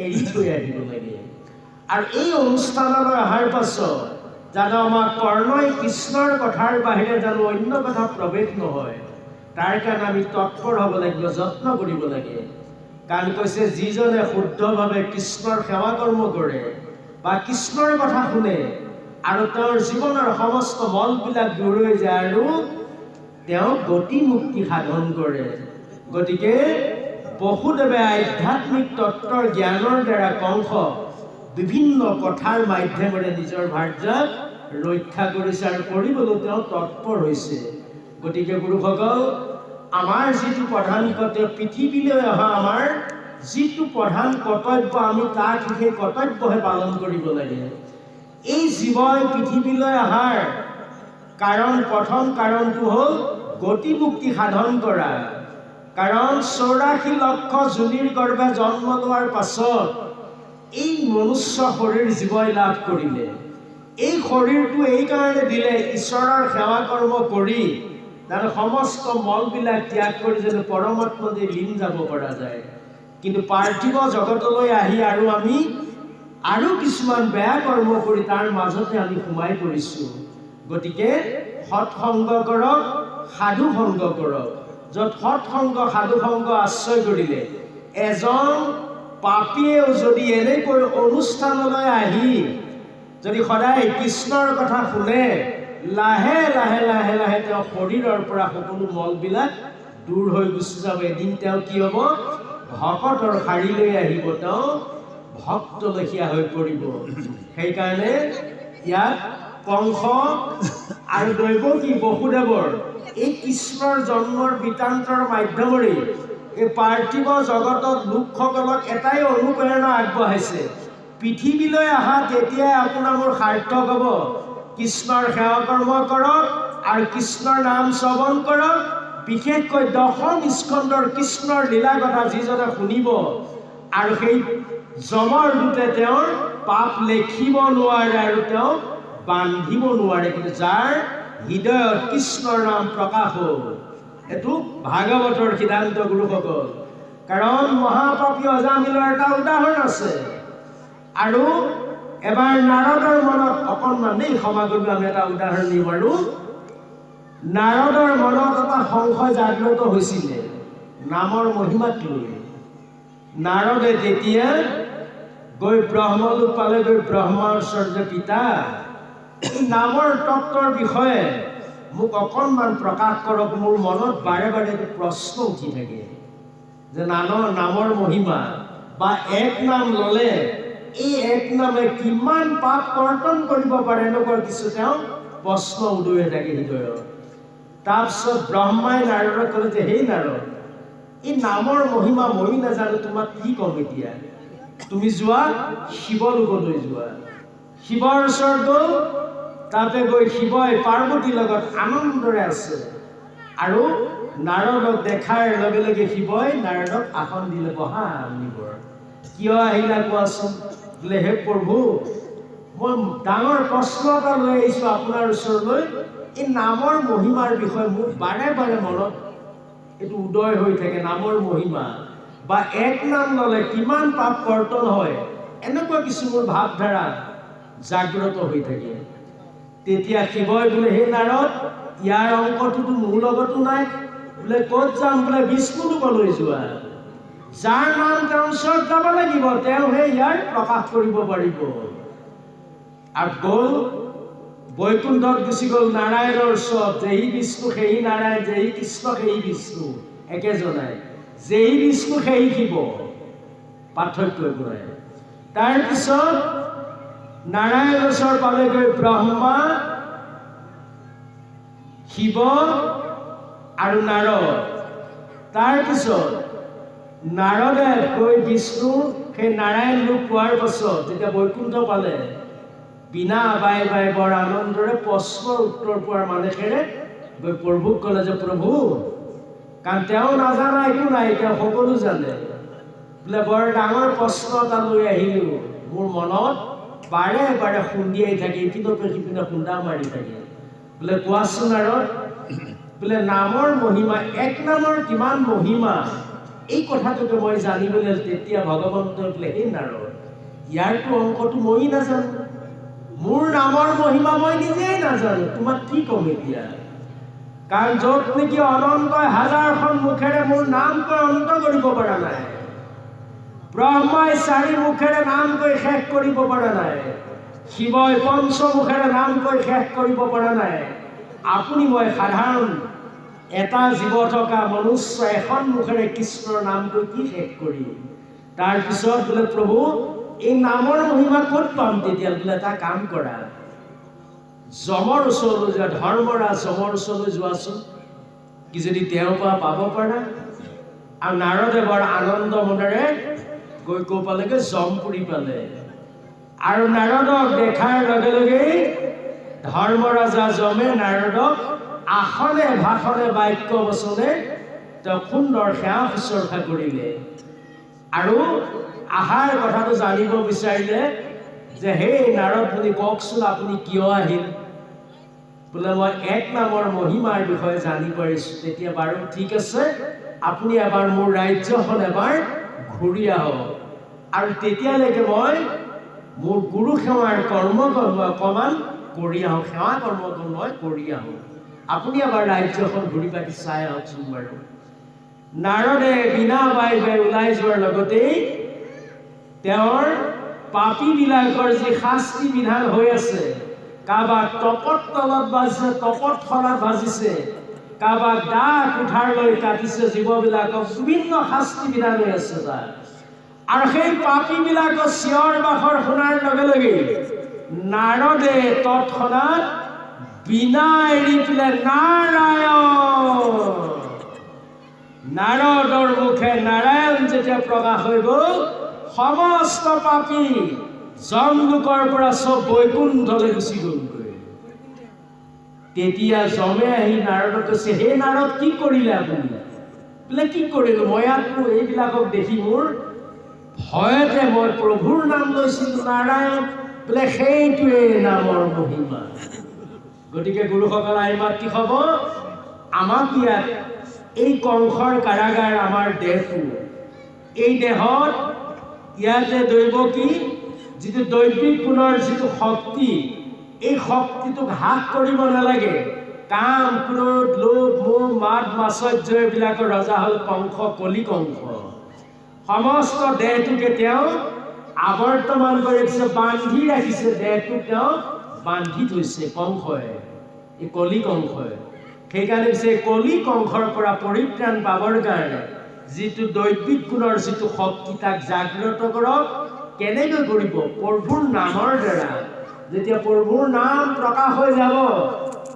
এৰি থৈ আহিব লাগে। আৰু এই অনুষ্ঠানলৈ অহাৰ পাছত জানো আমাক কৰ্ণই কৃষ্ণৰ কথাৰ বাহিৰে জানো অন্য কথা প্ৰৱেশ নহয়, তাৰ কাৰণে আমি তৎপৰ হ'ব লাগিব, যত্ন কৰিব লাগে। কাৰণ কৈছে, যিজনে শুদ্ধভাৱে কৃষ্ণৰ সেৱা কৰ্ম কৰে বা কৃষ্ণৰ কথা শুনে আৰু তেওঁৰ জীৱনৰ সমস্ত মলবিলাক দূৰ হৈ যায় আৰু তেওঁ গতি মুক্তি সাধন কৰে। গতিকে বসুদেৱে আধ্যাত্মিক তত্ত্বৰ জ্ঞানৰ দ্বাৰা কংস বিভিন্ন কথাৰ মাধ্যমেৰে নিজৰ ভাৰ্যাক ৰক্ষা কৰিছে আৰু কৰিবলৈ তেওঁ তৎপৰ হৈছে। গতিকে গুৰুসকল, আমাৰ যিটো প্ৰধান কৰ্তব্য, পৃথিৱীলৈ অহা আমাৰ যিটো প্ৰধান কৰ্তব্য, আমি তাক সেই কৰ্তব্যহে পালন কৰিব লাগে। এই জীৱই পৃথিৱীলৈ অহাৰ প্ৰথম কাৰণটো হ'ল গতি মুক্তি সাধন কৰা। কাৰণ 84 লক্ষ যোনিৰ গৰ্ভে জন্ম লোৱাৰ পাছত এই মনুষ্য শৰীৰ জীৱই লাভ কৰিলে। এই শৰীৰটো এইকাৰণে দিলে, ঈশ্বৰৰ সেৱা কৰ্ম কৰি তাৰ সমস্ত মলবিলাক ত্যাগ কৰি যেন পৰমাত্মালৈ লীন যাব পৰা যায়। কিন্তু পাৰ্থিৱ জগতলৈ আহি আৰু আমি আৰু কিছুমান বেয়া কৰ্ম কৰি তাৰ মাজতে আমি সোমাই পৰিছোঁ। গতিকে সৎসংগ কৰক, সাধু সংগ কৰক। য'ত সৎসংগ সাধু সংগ আশ্ৰয় কৰিলে এজন পাপীয়েও যদি এনেকৈ অনুষ্ঠানলৈ আহি যদি সদায় কৃষ্ণৰ কথা শুনে, লাহে লাহে লাহে লাহে তেওঁ শৰীৰৰ পৰা সকলো মলবিলাক দূৰ হৈ গুচি যাব। এদিন তেওঁ কি হ'ব, ভকতৰ শাৰীলৈ আহিব, তেওঁ ভক্ত লেখীয়া হৈ পৰিব। সেইকাৰণে ইয়াত কংস আৰু দৈৱকী বসুদেৱৰ এই কৃষ্ণৰ জন্মৰ বৃত্তান্তৰ মাধ্যমেৰে এই পাৰ্থিৱ জগতত লোকসকলক এটাই অনুপ্ৰেৰণা আগবঢ়াইছে, পৃথিৱীলৈ অহা তেতিয়াই আপোনাৰ মোৰ সাৰ্থক হ'ব। কৃষ্ণৰ সেৱা কৰ্ম কৰক আৰু কৃষ্ণৰ নাম শ্ৰৱণ কৰক। বিশেষকৈ দশম স্কন্ধৰ কৃষ্ণৰ লীলা কথা যিজনে শুনিব আৰু সেই যমৰ দূতে তেওঁৰ পাপ লেখিব নোৱাৰে আৰু তেওঁ বান্ধিব নোৱাৰে, কিন্তু যাৰ হৃদয়ত কৃষ্ণৰ নাম প্ৰকাশ হ'ল, এইটো ভাগৱতৰ সিদ্ধান্ত গুৰুসকল। কাৰণ মহাপাপী অজামিলৰ এটা উদাহৰণ আছে। আৰু এবাৰ নাৰদৰ মনত অকণমান ক্ষমা কৰিব, আমি এটা উদাহৰণ দিম। আৰু নাৰদৰ মনত এটা সংশয় জাগ্ৰত হৈছিলে নামৰ মহিমাক লৈ। নাৰদে তেতিয়া গৈ ব্ৰহ্মলোক পালে, গৈ ব্ৰহ্মাচাৰ্য পিতা, এই নামৰ তত্ত্বৰ বিষয়ে মোক অকণমান প্ৰকাশ কৰক। মোৰ মনত বাৰে বাৰে প্ৰশ্ন উঠি থাকে যে নামৰ মহিমা বা এক নাম ল'লে এই এক নামে কিমান পাপ কৰ্তন কৰিব পাৰে, এনেকুৱা কিছু তেওঁ প্ৰশ্ন উদয় হৈ থাকে হৃদয়ত। তাৰপিছত ব্ৰহ্মাই নাৰদক ক'লে যে, হেই নাৰদ, এই নামৰ মহিমা মই নাজানো, তোমাক কি ক'ম এতিয়া। তুমি যোৱা শিৱলোকলৈ যোৱা। শিৱৰ ওচৰত গ'ল, তাতে গৈ শিৱই পাৰ্বতীৰ লগত আনন্দৰে আছে। আৰু নাৰদক দেখাৰ লগে লগে শিৱই নাৰদক আসন দিলে, বহা মুনিবৰ, কিয় আহিলা কোৱাচোন? বোলে হে প্ৰভু, মই ডাঙৰ প্ৰশ্ন এটা লৈ আহিছোঁ আপোনাৰ ওচৰলৈ। এই নামৰ মহিমাৰ বিষয়ে মোক বাৰে বাৰে মনত এইটো উদয় হৈ থাকে, নামৰ মহিমা বা এক নাম ল'লে কিমান পাপ কৰ্তন হয়, এনেকুৱা কিছু মোৰ ভাৱধাৰা জাগ্ৰত হৈ থাকে। তেতিয়া শিৱই বোলে, হে নাৰদ, ইয়াৰ অংকটোতো মোৰ লগতো নাই। বোলে ক'ত যাম? বোলে বিষ্ণুলোকলৈ যোৱা। যাৰ নাম তেওঁৰ ওচৰত যাব লাগিব, তেওঁহে ইয়াৰ প্ৰকাশ কৰিব পাৰিব। আৰু গ'ল, বৈকুণ্ঠত গুচি গ'ল নাৰায়ণৰ ওচৰত। যেহি বিষ্ণু সেই নাৰায়ণ, যেহি কৃষ্ণ সেই বিষ্ণু, একেজনাই। যেহি বিষ্ণু সেই শিৱ, পাৰ্থক্য একো নাই। তাৰপিছত নাৰায়ণৰ ওচৰ পালেগৈ ব্ৰহ্মা, শিৱ আৰু নাৰদ। তাৰপিছত নাৰদে গৈ বিষ্ণু সেই নাৰায়ণ লোক পোৱাৰ পাছত যেতিয়া বৈকুণ্ঠ পালে, বিনা বাই বাই বৰ আনন্দৰে প্ৰশ্নৰ উত্তৰ পোৱাৰ মানেৰে গৈ প্ৰভুক ক'লে যে প্ৰভু, কাৰণ তেওঁ নাজানা একো নাই, তেওঁ সকলো জানে। বোলে বৰ ডাঙৰ প্ৰশ্ন এটা লৈ আহিলোঁ, মোৰ মনত বাৰে বাৰে খুন্দিয়াই থাকে, ইপিনতে সিপিনে খুন্দা মাৰি থাকে। বোলে কোৱাচোন নাৰদ, বোলে নামৰ মহিমা, এক নামৰ কিমান মহিমা, এই কথাটোকে মই জানিবলৈ। তেতিয়া ভগৱন্তই বোলে, হে নাৰদ, ইয়াৰতো অংকটো মই নাজানো, মোৰ নামৰ মহিমা মই নিজেই নাজানো, তোমাক কি ক'ম এতিয়া? কাৰণ য'ত নেকি অনন্তই হাজাৰখন মুখেৰে মোৰ নাম কৈ অন্ত কৰিব পৰা নাই, ব্ৰহ্মাই 4 মুখেৰে নাম কৈ শেষ কৰিব পৰা নাই, শিৱই 5 মুখেৰে নাম কৈ শেষ কৰিব পৰা নাই, আপুনি মই সাধাৰণ এটা জীৱ থকা মনুষ্য এখন মুখেৰে কৃষ্ণৰ নাম কৈ কি শেষ কৰিম? তাৰপিছত বোলে প্ৰভু, এই নামৰ মহিমা ক'ত পাম? তেতিয়া বোলে এটা কাম কৰা, যমৰ ওচৰলৈ যোৱা, ধৰ্মৰাজ যমৰ ওচৰলৈ যোৱাচোন, কি যদি তেওঁৰ পৰা পাব পাৰা। আৰু নাৰদে বৰ আনন্দ মনেৰে গৈ কৈ পালেগৈ, যমপুৰী পালে। আৰু নাৰদক দেখাৰ লগে লগেই ধৰ্মৰাজা যমে নাৰদক আসনে ভাষণে বাক্য বচনে তেওঁ সুন্দৰ সেৱা শুশ্ৰূষা কৰিলে। আৰু আহাৰ কথাটো জানিব বিচাৰিলে যে, হে নাৰদ মুনি, কওকচোন আপুনি কিয় আহিল? বোলে মই এক নামৰ মহিমাৰ বিষয়ে জানি পাৰিছোঁ। তেতিয়া বাৰু ঠিক আছে, আপুনি এবাৰ মোৰ ৰাজ্যখন এবাৰ ঘূৰি আহক, আৰু তেতিয়ালৈকে মই মোৰ গুৰু সেৱাৰ কৰ্ম অকণমান কৰি আহোঁ, সেৱা কৰ্ম মই কৰি আহোঁ, আপুনি এবাৰ ৰাজ্যখন ঘূৰি পাতি চাই আহকচোন বাৰু। নাৰদে বিনা বাই বাই ওলাই যোৱাৰ লগতেই তেওঁৰ পাপীবিলাকৰ যি শাস্তি বিধান হৈ আছে, কাৰোবাক তপত তলত বাজিছে, তপত খলাত বাজিছে, কাৰোবাক দা কুঠাৰ লৈ কাটিছে, জীৱবিলাকক বিভিন্ন শাস্তি বিধান হৈ আছে তাৰ। আৰু সেই পাপীবিলাকৰ চিঞৰ বাখৰ শুনাৰ লগে লগে নাৰদে তৎক্ষণাত বিনা এৰি পেলাই নাৰায়ণ, নাৰদৰ মুখে নাৰায়ণ যেতিয়া প্ৰকাশ হৈ গ'ল, সমস্ত পাপী যমলোকৰ পৰা চব বৈকুণ্ঠলৈ গুচি গ'লগৈ। তেতিয়া যমে আহি নাৰদক কৈছে, হে নাৰদ, কি কৰিলে আপুনি? বোলে কি কৰিলোঁ, মই ইয়াততো এইবিলাকক দেখি মোৰ ভয়তে মই প্ৰভুৰ নাম লৈছিলোঁ নাৰায়ণ। বোলে সেইটোৱে নামৰ মহিমা। গতিকে গুৰুসকল, আহি মাতৃ হ'ব, আমাক ইয়াত এই কংসৰ কাৰাগাৰ আমাৰ দেহটো, এই দেহত ইয়াতে দৈৱকী যিটো দৈবিক গুণৰ যিটো শক্তি, এই শক্তিটোক হ্ৰাস কৰিব নালাগে। কাম, ক্ৰোধ, লোভ, মোহ, মাদ, মাৎসৰ্য এইবিলাকৰ ৰজা হ'ল কংস, কলি কংস। সমস্ত দেহটোকে তেওঁ আৱৰ্তমান কৰি ৰাখিছে, বান্ধি ৰাখিছে, দেহটোক তেওঁ বান্ধি থৈছে কংসই, এই কলি কংসই। সেইকাৰণে পিছে কলি কংসৰ পৰা পৰিত্ৰাণ পাবৰ কাৰণে যিটো দৈবিক গুণৰ যিটো শক্তি, তাক জাগ্ৰত কৰক। কেনেকৈ কৰিব? প্ৰভুৰ নামৰ দ্বাৰা। যেতিয়া প্ৰভুৰ নাম প্ৰকাশ হৈ যাব,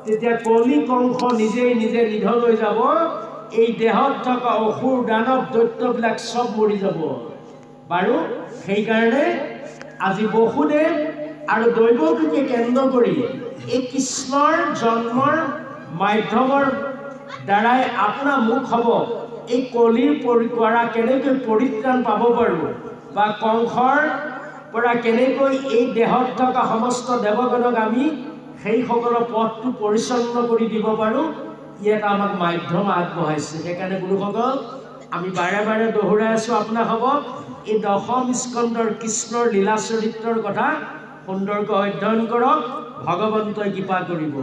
তেতিয়া কলি কংস নিজেই নিজে নিধন হৈ যাব। এই দেহত থকা অসুৰ, দানৱ, দৈত্যবিলাক চব মৰি যাব। বাৰু সেইকাৰণে আজি বসুদেৱ আৰু দৈৱকীকে কেন্দ্ৰ কৰি এই কৃষ্ণৰ জন্মৰ মাধ্যমৰ দ্বাৰাই আপোনাৰ মুখ হ'ব এই কলিৰ পৰা কেনেকৈ পৰিত্ৰাণ পাব পাৰোঁ বা কংসৰ পৰা কেনেকৈ এই দেহত থকা সমস্ত দেৱগণক আমি সেইসকলৰ পথটো পৰিচালনা কৰি দিব পাৰোঁ, ই এটা আমাক মাধ্যম আগবঢ়াইছে। সেইকাৰণে গুৰুসকল আমি বাৰে বাৰে দোহৰাই আছোঁ আপোনাক হ'ব এই দশম স্কন্ধৰ কৃষ্ণৰ লীলা চৰিত্ৰৰ কথা সুন্দৰকৈ অধ্যয়ন কৰক, ভগৱন্তই কৃপা কৰিব।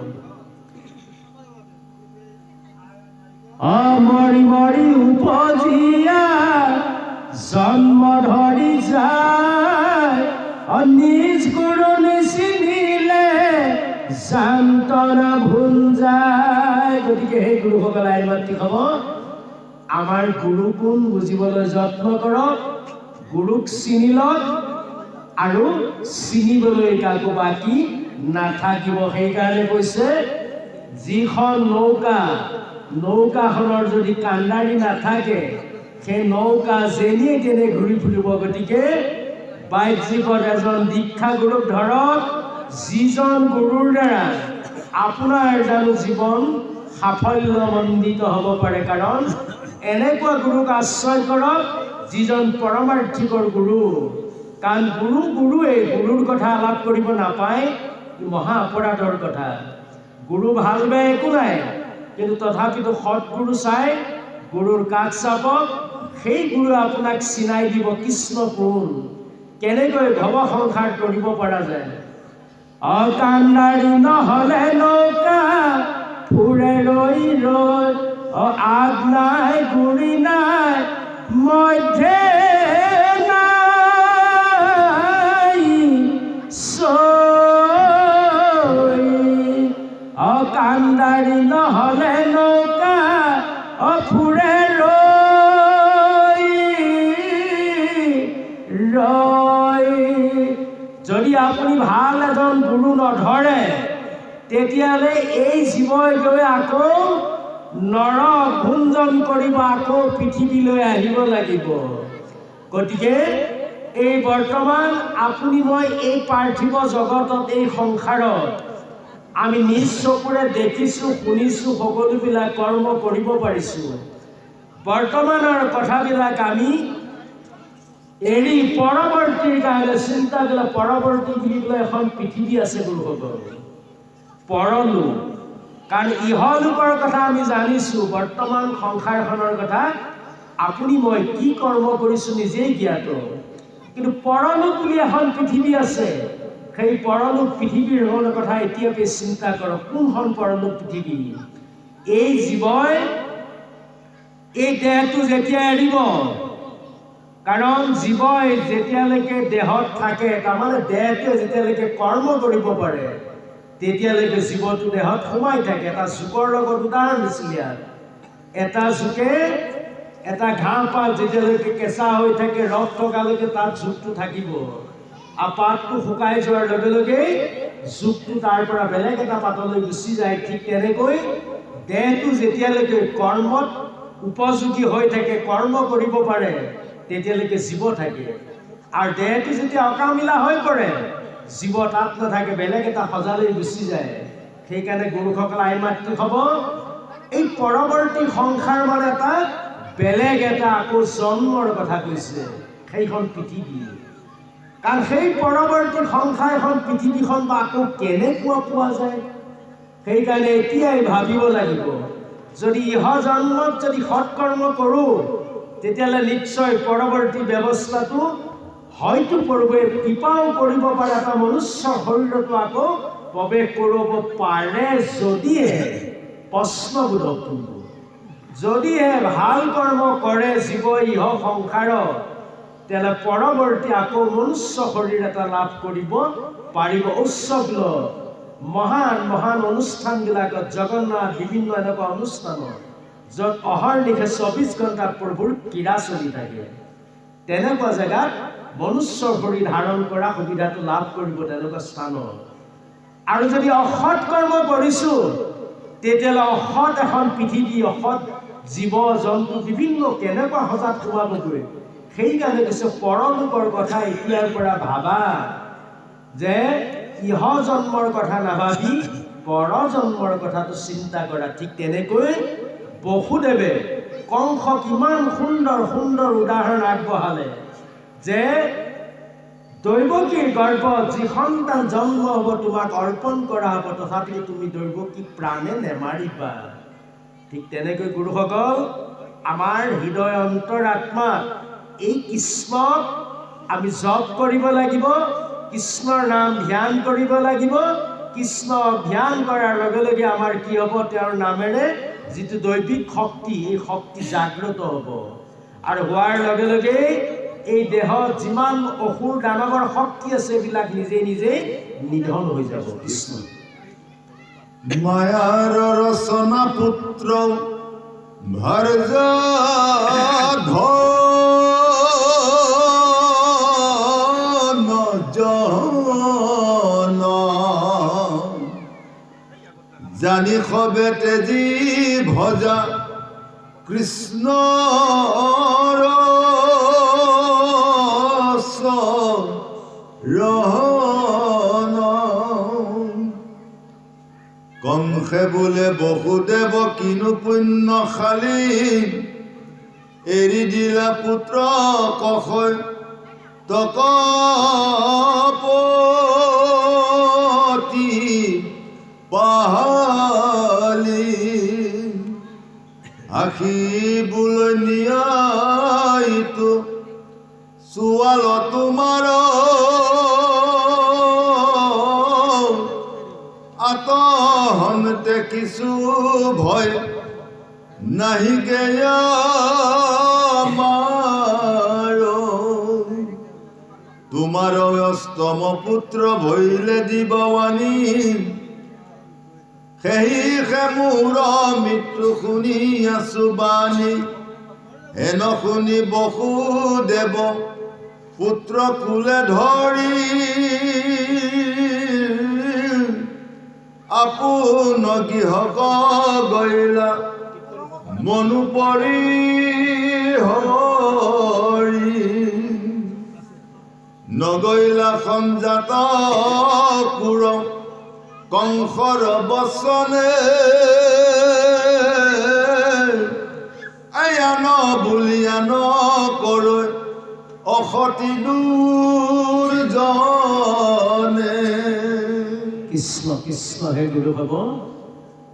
মৰি মৰি উপজিয়া জন্ম ধৰি যায়, নিজ গুৰু নিচিনিলে যান্তনা ভুল যায়। গতিকে সেই গুৰুসকলে আই মাতৃ হ'ব আমাৰ গুৰু কোন বুজিবলৈ যত্ন কৰক, গুৰুক চিনি লওক আৰু চিনিবলৈ কাকো বাকী নাথাকিব। সেইকাৰণে কৈছে যিখন নৌকাখনৰ যদি কাণ্ডাৰী নাথাকে সেই নৌকা যেনে তেনে ঘূৰি ফুৰিব। গতিকে বাহ্যিকত এজন দীক্ষা গুৰুক ধৰক, যিজন গুৰুৰ দ্বাৰা আপোনাৰ জানো জীৱন সাফল্যমণ্ডিত হ'ব পাৰে। কাৰণ এনেকুৱা গুৰুক আশ্ৰয় কৰক যিজন পৰমাৰ্থিকৰ গুৰু। কাৰণ গুৰুৱে গুৰুৰ কথা আলাপ কৰিব নাপায়, মহা অপৰাধৰ কথা। গুৰু ভাল বেয়া একো নাই, কিন্তু তথাপিতো সৎগুৰু চাই গুৰুৰ কাষ চাপক, সেই গুৰুৱে আপোনাক চিনাই দিব কৃষ্ণ কোন, কেনেকৈ ভৱ সংসাৰ কৰিব পৰা যায়। কাণ্ডাৰী নহ'লে নৌকা ফুৰে ৰৈ ৰৈ, আগ নাই গুৰি নাই মধ্যে নাই কাণ্ডাৰী নহ'লে নৌকা ফুৰে ৰৈ ৰৈ। যদি আপুনি ভাল এজন গুৰু নধৰে তেতিয়াহ'লে এই জীৱই গৈ আকৌ নৰক ভুঞ্জন কৰিব, আকৌ পৃথিৱীলৈ আহিব লাগিব। গতিকে এই বৰ্তমান আপুনি মই এই পাৰ্থিৱ জগতত, এই সংসাৰত আমি নিজ চকুৰে দেখিছোঁ, শুনিছোঁ, সকলোবিলাক কৰ্ম কৰিব পাৰিছোঁ। বৰ্তমানৰ কথাবিলাক আমি এৰি পৰৱৰ্তীৰ কাৰণে চিন্তা কৰিলে, পৰৱৰ্তী বুলি পেলাই এখন পৃথিৱী আছে গুৰুসকল, পৰলোক। কাৰণ ইহলোকৰ কথা আমি জানিছোঁ, বৰ্তমান সংসাৰখনৰ কথা আপুনি মই কি কৰ্ম কৰিছোঁ নিজেই জ্ঞাত। কিন্তু পৰলোক বুলি এখন পৃথিৱী আছে, সেই পৰলোক পৃথিৱীৰ কথা এতিয়াকে চিন্তা কৰক। কোনখন পৰলোক পৃথিৱী? এই জীৱই এই দেহটো যেতিয়া এৰিব, কাৰণ জীৱই যেতিয়ালৈকে দেহত থাকে, তাৰমানে দেহটোৱে যেতিয়ালৈকে কৰ্ম কৰিব পাৰে তেতিয়ালৈকে জীৱটো দেহত সোমাই থাকে। এটা জোকৰ লগত উদাহৰণ দিছিল ইয়াত। এটা জোকে এটা ঘাঁহ পাত যেতিয়ালৈকে কেঁচা হৈ থাকে, ৰস থকালৈকে তাত জোকটো থাকিব, আৰু পাতটো শুকাই যোৱাৰ লগে লগেই জোকটো তাৰ পৰা বেলেগ এটা পাতলৈ গুচি যায়। ঠিক তেনেকৈ দেহটো যেতিয়ালৈকে কৰ্মত উপযোগী হৈ থাকে, কৰ্ম কৰিব পাৰে, তেতিয়ালৈকে জীৱ থাকে। আৰু দেহটো যেতিয়া অকামিলা হৈ পৰে, জীৱ তাত নাথাকে, বেলেগ এটা সজালৈ গুচি যায়। সেইকাৰণে গুৰুসকল আই মাতৃ হ'ব এই পৰৱৰ্তী সংসাৰ মানে এটা বেলেগ এটা আকৌ জন্মৰ কথা কৈছে, সেইখন পৃথিৱী। কাৰণ সেই পৰৱৰ্তী সংসাৰখন পৃথিৱীখন বা আকৌ কেনেকুৱা পোৱা যায়, সেইকাৰণে এতিয়াই ভাবিব লাগিব। যদি ইহ জন্মত যদি সৎকৰ্ম কৰোঁ তেতিয়াহ'লে নিশ্চয় পৰৱৰ্তী ব্যৱস্থাটো হয়তো পূৰ্বে কৃপাও কৰিব পাৰে, এটা মনুষ্য শৰীৰতো আকৌ প্ৰৱেশ কৰিব পাৰে, যদিহে প্ৰশ্নবোধক কিন্তু যদিহে ভাল কৰ্ম কৰে জীৱ ইহ সংসাৰত, তেতিয়াহ'লে পৰৱৰ্তী আকৌ মনুষ্য শৰীৰ এটা লাভ কৰিব পাৰিব। উৎসৱ মহান মহান অনুষ্ঠানবিলাকত, জগন্নাথ বিভিন্ন এনেকুৱা অনুষ্ঠানত য'ত অহৰ্নিশে 24 ঘণ্টা প্ৰভুৰ ক্ৰীড়া চলি থাকে, তেনেকুৱা জেগাত মনুষ্য শৰীৰ ধাৰণ কৰা সুবিধাটো লাভ কৰিব তেনেকুৱা স্থানত। আৰু যদি অসৎ কৰ্ম কৰিছোঁ তেতিয়াহ'লে অসৎ এখন পৃথিৱী, অসৎ জীৱ জন্তু বিভিন্ন কেনেকুৱা সজাত সোমাবগৈ। সেইকাৰণে কৈছে পৰলোকৰ কথা এতিয়াৰ পৰা ভাবা, যে ইহ জন্মৰ কথা নাভাবি পৰ জন্মৰ কথাটো চিন্তা কৰা। ঠিক তেনেকৈ বসুদেৱে কংসক ইমান সুন্দৰ সুন্দৰ উদাহৰণ আগবঢ়ালে যে দৈৱকীৰ গৰ্ভত যি সন্তান জন্ম হ'ব তোমাক অৰ্পণ কৰা হ'ব, তথাপিও তুমি দৈৱকীক প্ৰাণে নেমাৰিবা। ঠিক তেনেকৈ গুৰুসকল, আমাৰ হৃদয় অন্তৰাত্মা এই কৃষ্ণক আমি জপ কৰিব লাগিব, কৃষ্ণৰ নাম ধ্যান কৰিব লাগিব। কৃষ্ণ ধ্যান কৰাৰ লগে লগে আমাৰ কি হ'ব? তেওঁৰ নামেৰে যিটো দৈবিক শক্তি, এই শক্তি জাগ্ৰত হ'ব আৰু হোৱাৰ লগে লগে এই দেহত যিমান অসুৰ দানৱৰ শক্তি আছে এইবিলাক নিজে নিজে নিধন হৈ যাব। কৃষ্ণ মায়াৰ ৰচনা পুত্ৰ ভাৰ্য জানি সবে তেজি ভজা কৃষ্ণ কংসে বোলে বসুদেৱ কিনো পুণ্যশালী, এৰি দিলা পুত্ৰ কষয় তকপতি পাহালি, আঁকিবলৈ নিয়াইতো চোৱাল তোমাৰ আতহনতে কিছু ভয় নাহি গেয়া তোমাৰ অষ্টম পুত্ৰ ভৈলে দিবৱানী, সেহিহে মোৰ মৃত্যু শুনি আছো বাণী। হেন শুনি বসুদেৱ পুত্ৰ কুলে ধৰি আপোন গৃহক গৈলা মনু পৰি হৰি, নগৈলা সংজাত কুৰ কংসৰ বচনে, আয়ান বুলিয়ান কৰৈ অসতি দুৰ্জনে। কৃষ্ণ কৃষ্ণ হে গুৰু ভাব,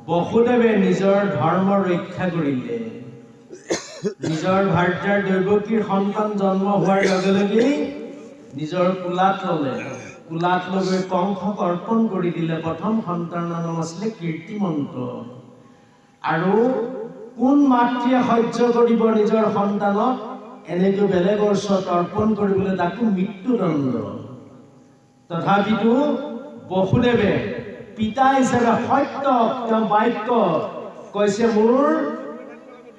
বসুদেৱে নিজৰ ধৰ্ম ৰক্ষা কৰিলে। নিজৰ ভাৰ্যাৰ দৈৱকীৰ সন্তান জন্ম হোৱাৰ লগে লগেই নিজৰ কোলাত ল'লে, কোলাত লৈ কংসক অৰ্পণ কৰি দিলে। প্ৰথম সন্তানৰ নাম আছিলে কীৰ্তিমন্ত। আৰু কোন মাতৃয়ে সহ্য কৰিব নিজৰ সন্তানক এনেকৈ বেলেগৰ ওচৰত অৰ্পণ কৰিবলৈ? তাকো মৃত্যুদণ্ড। তথাপিতো বসুদেৱে পিতা হিচাপে সত্য তেওঁ বাক্য কৈছে, মোৰ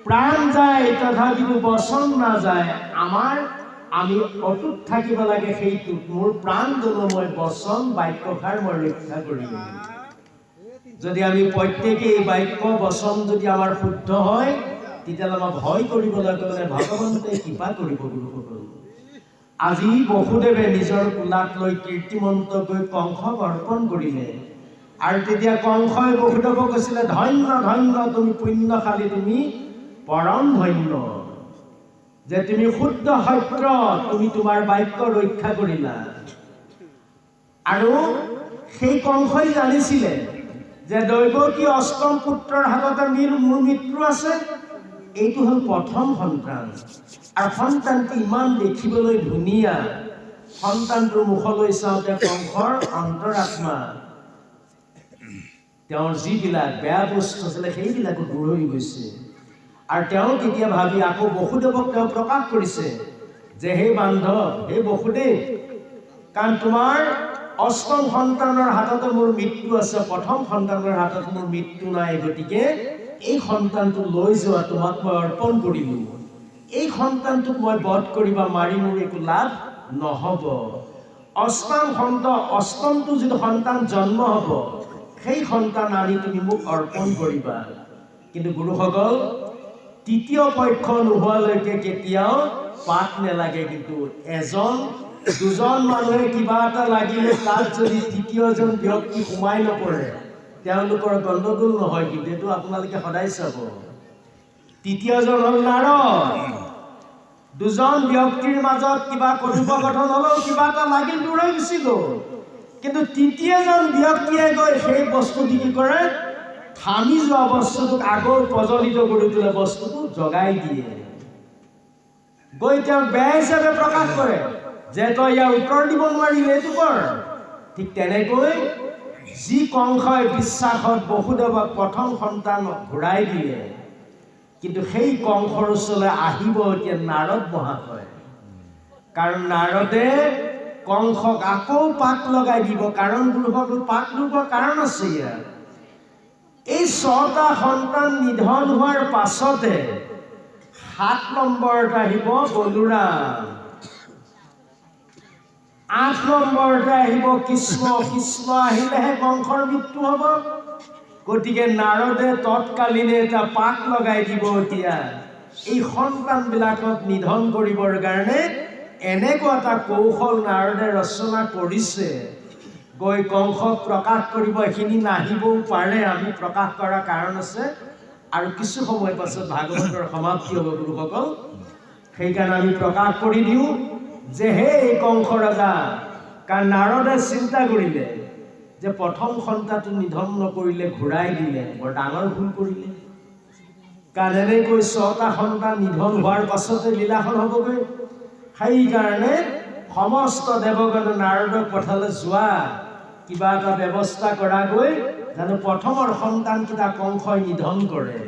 প্ৰাণ যায় তথাপিতো বচন নাযায়, আমি অটুট থাকিব লাগে সেইটোত। মোৰ প্ৰাণ গ'লেও মই বচন বাক্যষাৰ মই ৰক্ষা কৰিম। যদি আমি প্ৰত্যেকে এই বাক্য বচন যদি আমাৰ শুদ্ধ হয়, তেতিয়াহ'লে আমাৰ ভয় কৰিব লাগে, ভগৱন্তে কৃপা কৰিব। গুৰুসকল, আজি বসুদেৱে নিজৰ কোলাত লৈ কীৰ্তিমন্ত গৈ কংসক অৰ্পণ কৰিলে। আৰু তেতিয়া কংসই বসুদেৱক কৈছিলে, ধন্য ধন্য তুমি পুণ্যশালী, তুমি পৰম ধন্য যে তুমি শুদ্ধ সত্য, তুমি তোমাৰ বাক্য ৰক্ষা কৰিলা। আৰু সেই কংসই জানিছিলে যে দৈৱকী অষ্টম পুত্ৰৰ হাততে মোৰ মৃত্যু আছে। এইটো হ'ল প্ৰথম সন্তান, আৰু সন্তানটো ইমান দেখিবলৈ ধুনীয়া। সন্তানটোৰ মুখলৈ চাওঁতে কংসৰ অন্তৰাত্মা, তেওঁৰ যিবিলাক বেয়া বস্তু আছিলে সেইবিলাকো দূৰ হৈ গৈছে। আৰু তেওঁ তেতিয়া ভাবি আকৌ বসুদেৱক তেওঁ প্ৰকাশ কৰিছে যে হে বান্ধৱ, হে বসুদেৱ, কাৰণ তোমাৰ অষ্টম সন্তানৰ হাততে মোৰ মৃত্যু আছে, প্ৰথম সন্তানৰ হাতত মোৰ মৃত্যু নাই। গতিকে এই সন্তানটো লৈ যোৱা, তোমাক মই অৰ্পণ কৰিলোঁ। এই সন্তানটোক মই বধ কৰিবা, মাৰি মোৰ একো লাভ নহ'ব। অষ্টমটো যিটো সন্তান জন্ম হ'ব, সেই সন্তান আনি তুমি মোক অৰ্পণ কৰিবা। কিন্তু গুৰুসকল, তৃতীয় পক্ষ নোহোৱালৈকে কেতিয়াও পাত নেলাগে। কিন্তু এজন দুজন মানুহে কিবা এটা লাগিলে তাত যদি তৃতীয়জন ব্যক্তি সোমাই নপৰে, তেওঁলোকৰ গণ্ডগোল নহয়। কিন্তু এইটো আপোনালোকে সদায় চাব, তৃতীয়জন হ'ল নাৰদ। দুজন ব্যক্তিৰ মাজত কিবা কথোপকথন হ'লেও কিবা এটা লাগিল, দূৰ হৈ গুচি গ'ল। কিন্তু তৃতীয়জন ব্যক্তিয়ে গৈ সেই বস্তুটো কি কৰে, থামি যোৱা বস্তুটোক আকৌ প্ৰজ্বলিত কৰি তোলে, বস্তুটো জগাই দিয়ে। গৈ তেওঁক বেয়া হিচাপে প্ৰকাশ কৰে যে তই ইয়াৰ উত্তৰ দিব নোৱাৰিলে, এইটো কৰ। ঠিক তেনেকৈ যি কংসই বিশ্বাসত বসুদেৱক প্ৰথম সন্তান ঘূৰাই দিলে, কিন্তু সেই কংসৰ ওচৰলৈ আহিব এতিয়া নাৰদ মহাশয়। কাৰণ নাৰদে কংসক আকৌ পাক লগাই দিব। কাৰণ গুৰুসকল, পাক লগোৱাৰ কাৰণ আছে ইয়াত। এই 6টা সন্তান নিধন হোৱাৰ পাছতে 7 নম্বৰত আহিব বলোৰাম, 8 নম্বৰতে আহিব কৃষ্ণ। কৃষ্ণ আহিলেহে কংসৰ মৃত্যু হ'ব। গতিকে নাৰদে তৎকালীনে এটা পাক লগাই দিব। এতিয়া এই সন্তানবিলাকক নিধন কৰিবৰ কাৰণে এনেকুৱা এটা কৌশল নাৰদে ৰচনা কৰিছে। গৈ কংসক প্ৰকাশ কৰিব, এইখিনি নাহিবও পাৰে, আমি প্ৰকাশ কৰাৰ কাৰণ আছে। আৰু কিছু সময় পাছত ভাগৱতৰ সমাপ্তি হ'ব গুৰুসকল। সেইকাৰণে আমি প্ৰকাশ কৰি দিওঁ যে হে কংস ৰজা, কাৰণ নাৰদে চিন্তা কৰিলে যে প্ৰথম সন্তানটো নিধন নকৰিলে, ঘূৰাই দিলে, বৰ ডাঙৰ ভুল কৰিলে। কাৰণ এনেকৈ 6টা সন্তান নিধন হোৱাৰ পাছতে লীলাখন হ'বগৈ। সেইকাৰণে সমস্ত দেৱগণে নাৰদক পঠালে, যোৱা কিবা এটা ব্যৱস্থা কৰাগৈ, জানো প্ৰথমৰ সন্তানকেইটা কংসই নিধন কৰে।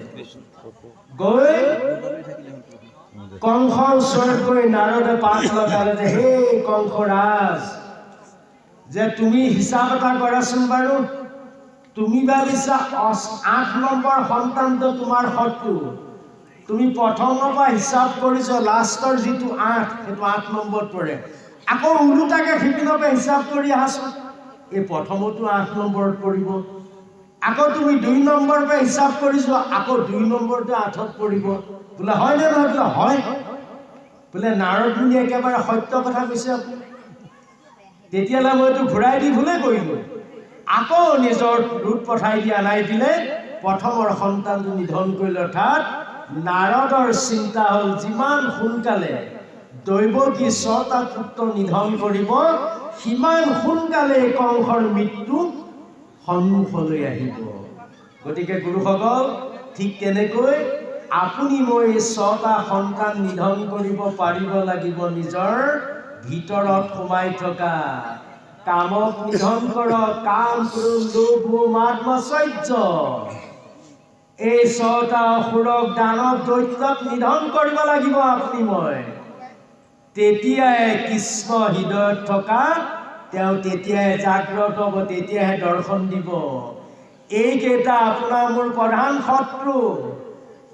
গৈ কংসৰ ওচৰত গৈ নাৰদে পাক লগালে যে হে কংসৰাজ, যে তুমি হিচাপ এটা কৰাচোন বাৰু। তুমি ভাবিছা 8 নম্বৰ সন্তানটো তোমাৰ শত্ৰু, তুমি প্ৰথমৰ পৰা হিচাপ কৰিছা, লাষ্টৰ যিটো 8 সেইটো 8 নম্বৰত পৰে। আকৌ ওলোটাকে সিপিনৰ পৰা হিচাপ কৰি আহাচোন, এই প্ৰথমতো 8 নম্বৰত পৰিব। আকৌ তুমি 2 নম্বৰৰ পৰা হিচাপ কৰিছো, আকৌ 2 নম্বৰটো 8ত পৰিব। বোলে হয় নে নহয়? বোলে হয়। বোলে নাৰদ মুনি একেবাৰে সত্য কথা কৈছে আপুনি। তেতিয়াহ'লে মইতো ঘূৰাই দি ভুলে কৰিলোঁ। আকৌ নিজৰ ৰূপ পঠাই দি আনাই দিলে, প্ৰথমৰ সন্তানটো নিধন কৰিলে। অৰ্থাৎ নাৰদৰ চিন্তা হ'ল যিমান সোনকালে দৈৱকী 6টা পুত্ৰ নিধন কৰিব, সিমান সোনকালে কংসৰ মৃত্যু সন্মুখলৈ আহিব। গতিকে গুৰুসকল, ঠিক তেনেকৈ আপুনি মই 6টা সন্তান নিধন কৰিব পাৰিব লাগিব। নিজৰ ভিতৰত সোমাই থকা কামক নিধন কৰক। কাম, ক্ৰোধ, লোভ, মাদ, মাৎসৰ্য, এই 6টা অসুৰক, দানৱ, দৈত্যক নিধন কৰিব লাগিব আপুনি মই। তেতিয়াই কৃষ্ণ হৃদয়ত থকা তেওঁ তেতিয়াই জাগ্ৰত হ'ব, তেতিয়াহে দৰ্শন দিব। এইকেইটা আপোনাৰ মোৰ প্ৰধান শত্ৰু।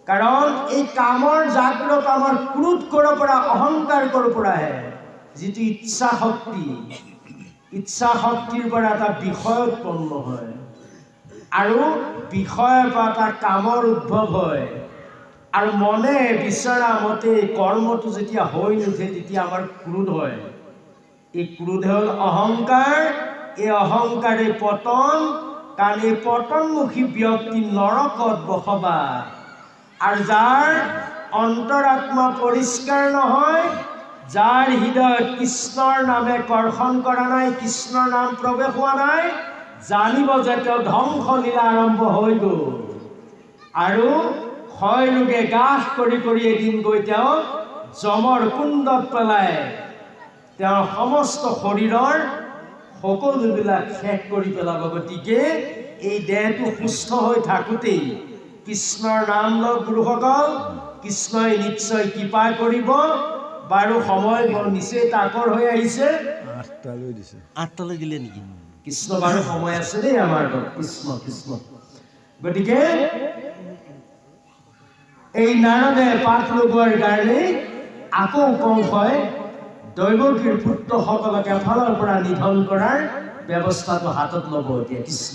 কাৰণ এই কামৰ জাগ্ৰত আমাৰ ক্ৰোধ ক'ৰ পৰা, অহংকাৰ ক'ৰ পৰা আহে? যিটো ইচ্ছা শক্তি, ইচ্ছা শক্তিৰ পৰা এটা বিষয় উৎপন্ন হয়, আৰু বিষয়ৰ পৰা এটা কামৰ উদ্ভৱ হয়। আৰু মনে বিচৰা মতে কৰ্মটো যেতিয়া হৈ নুঠে, তেতিয়া আমাৰ ক্ৰোধ হয়। এই ক্ৰোধ হ'ল অহংকাৰ। এই অহংকাৰে পতন। কাৰণ এই পতনমুখী ব্যক্তি নৰকত বসবাস। আৰু যাৰ অন্তৰাত্মা পৰিষ্কাৰ নহয়, যাৰ হৃদয়ত কৃষ্ণৰ নামে কৰ্ষণ কৰা নাই, কৃষ্ণৰ নাম প্ৰৱেশ হোৱা নাই, জানিব যে তেওঁ ধ্বংসলীলা আৰম্ভ হৈ গ'ল। আৰু ক্ষয় ৰোগে গ্ৰাস কৰি কৰি এদিন গৈ তেওঁ যমৰ কুণ্ডত পেলাই তেওঁৰ সমস্ত শৰীৰৰ সকলোবিলাক শেষ কৰি পেলাব। গতিকে এই দেহটো সুস্থ হৈ থাকোঁতেই কৃষ্ণৰ নাম লওক গুৰুসকল। কৃষ্ণই নিশ্চয় কৃপা কৰিব। বাৰু সময় বৰ নিচেই তাকৰ হৈ আহিছে। 8টালৈ দিছে। 8টালৈ দিলে নেকি? কৃষ্ণ বাৰু সময় আছে দেই আমাৰ। কৃষ্ণ কৃষ্ণ। গতিকে এই নাৰদে পাক লগোৱাৰ কাৰণে আকৌ কংসই দৈৱকীৰ পুত্ৰসকলক এফালৰ পৰা নিধন কৰাৰ ব্যৱস্থাটো হাতত ল'ব এতিয়া কৃষ্ণ।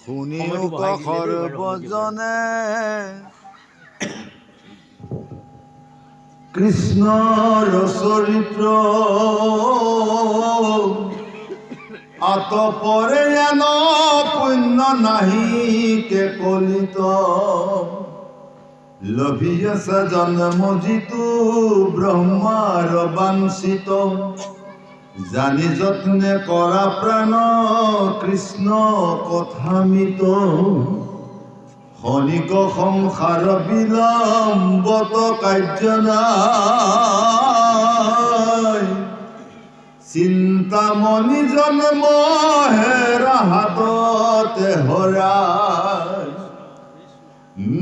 শুনিও সৰ্বজনে কৃষ্ণৰ চৰিত্ৰ, আতপৰে এন পুণ্য নাহি কে কলিত। লভি আছে জন্ম যিটো ব্ৰহ্মাৰ বাঞ্ছিত জানি যত্নে কৰা প্ৰাণ কৃষ্ণ কথামিত ক্ষণিক সংসাৰ বিলম্বত কাৰ্য নাই চিন্তামণি জন্ম হেৰা হাততে হৰাই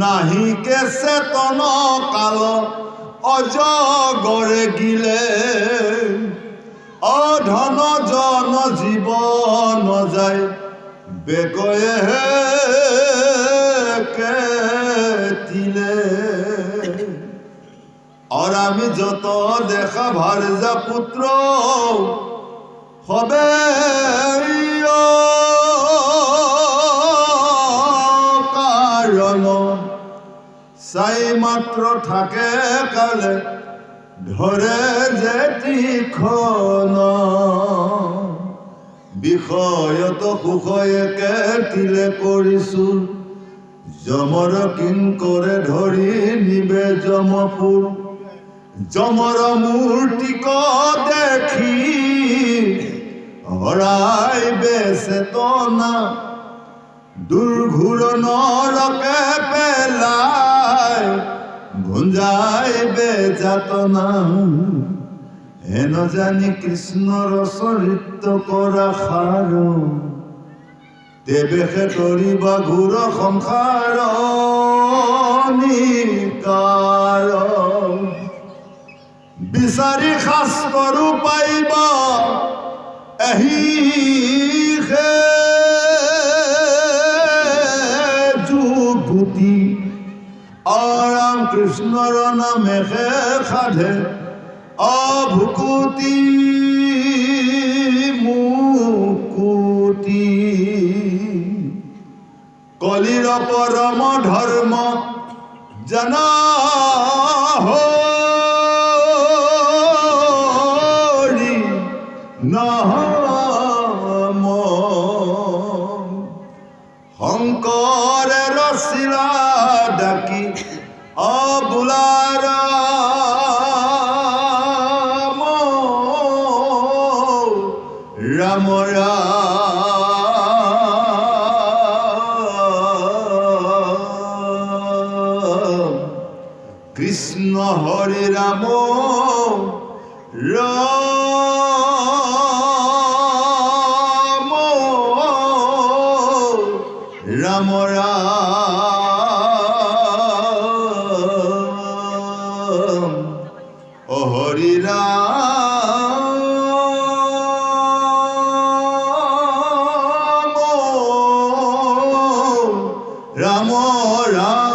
নাহিকে চেতন কাল অজগৰে গিলে অধন জন জীবন যায় বেগয়ে কেতিলে আর আমি যত দেখা ভার যা পুত্র হবে কারণ চাই মাত্র থাকে কালে ধরে যেতিখন বিষয়ত সুখয়ে কেতিলে কৰিছো যমৰ কিন কৰে ধৰি নিবে যমপুৰ যমৰ মূৰ্তিক দেখি হৰাই বেচেতনা দুৰ্ঘুৰ নৰকে পেলাই ভুঞ্জাই বেজাতনা হেন জানি কৃষ্ণৰ চৰিত্ৰ কৰা সাৰ দেবেশে তৰিবা ঘূৰ সংসাৰ নিকাৰ বিচাৰি শাস্ত্ৰৰো পাইব এহিহে যুগুতি ৰাম কৃষ্ণৰ নামেহে সাধে অভুকুতি মুকুতি কলিৰ পৰম ধৰ্ম জানা হৰি নাম শংকৰে ৰচিলা ডাকি অবোলাৰ ৰাম ৰাম কৃষ্ণ হৰি ৰাম ৰাম ৰাম ৰাম অ হৰি ৰাম ৰাম ৰাম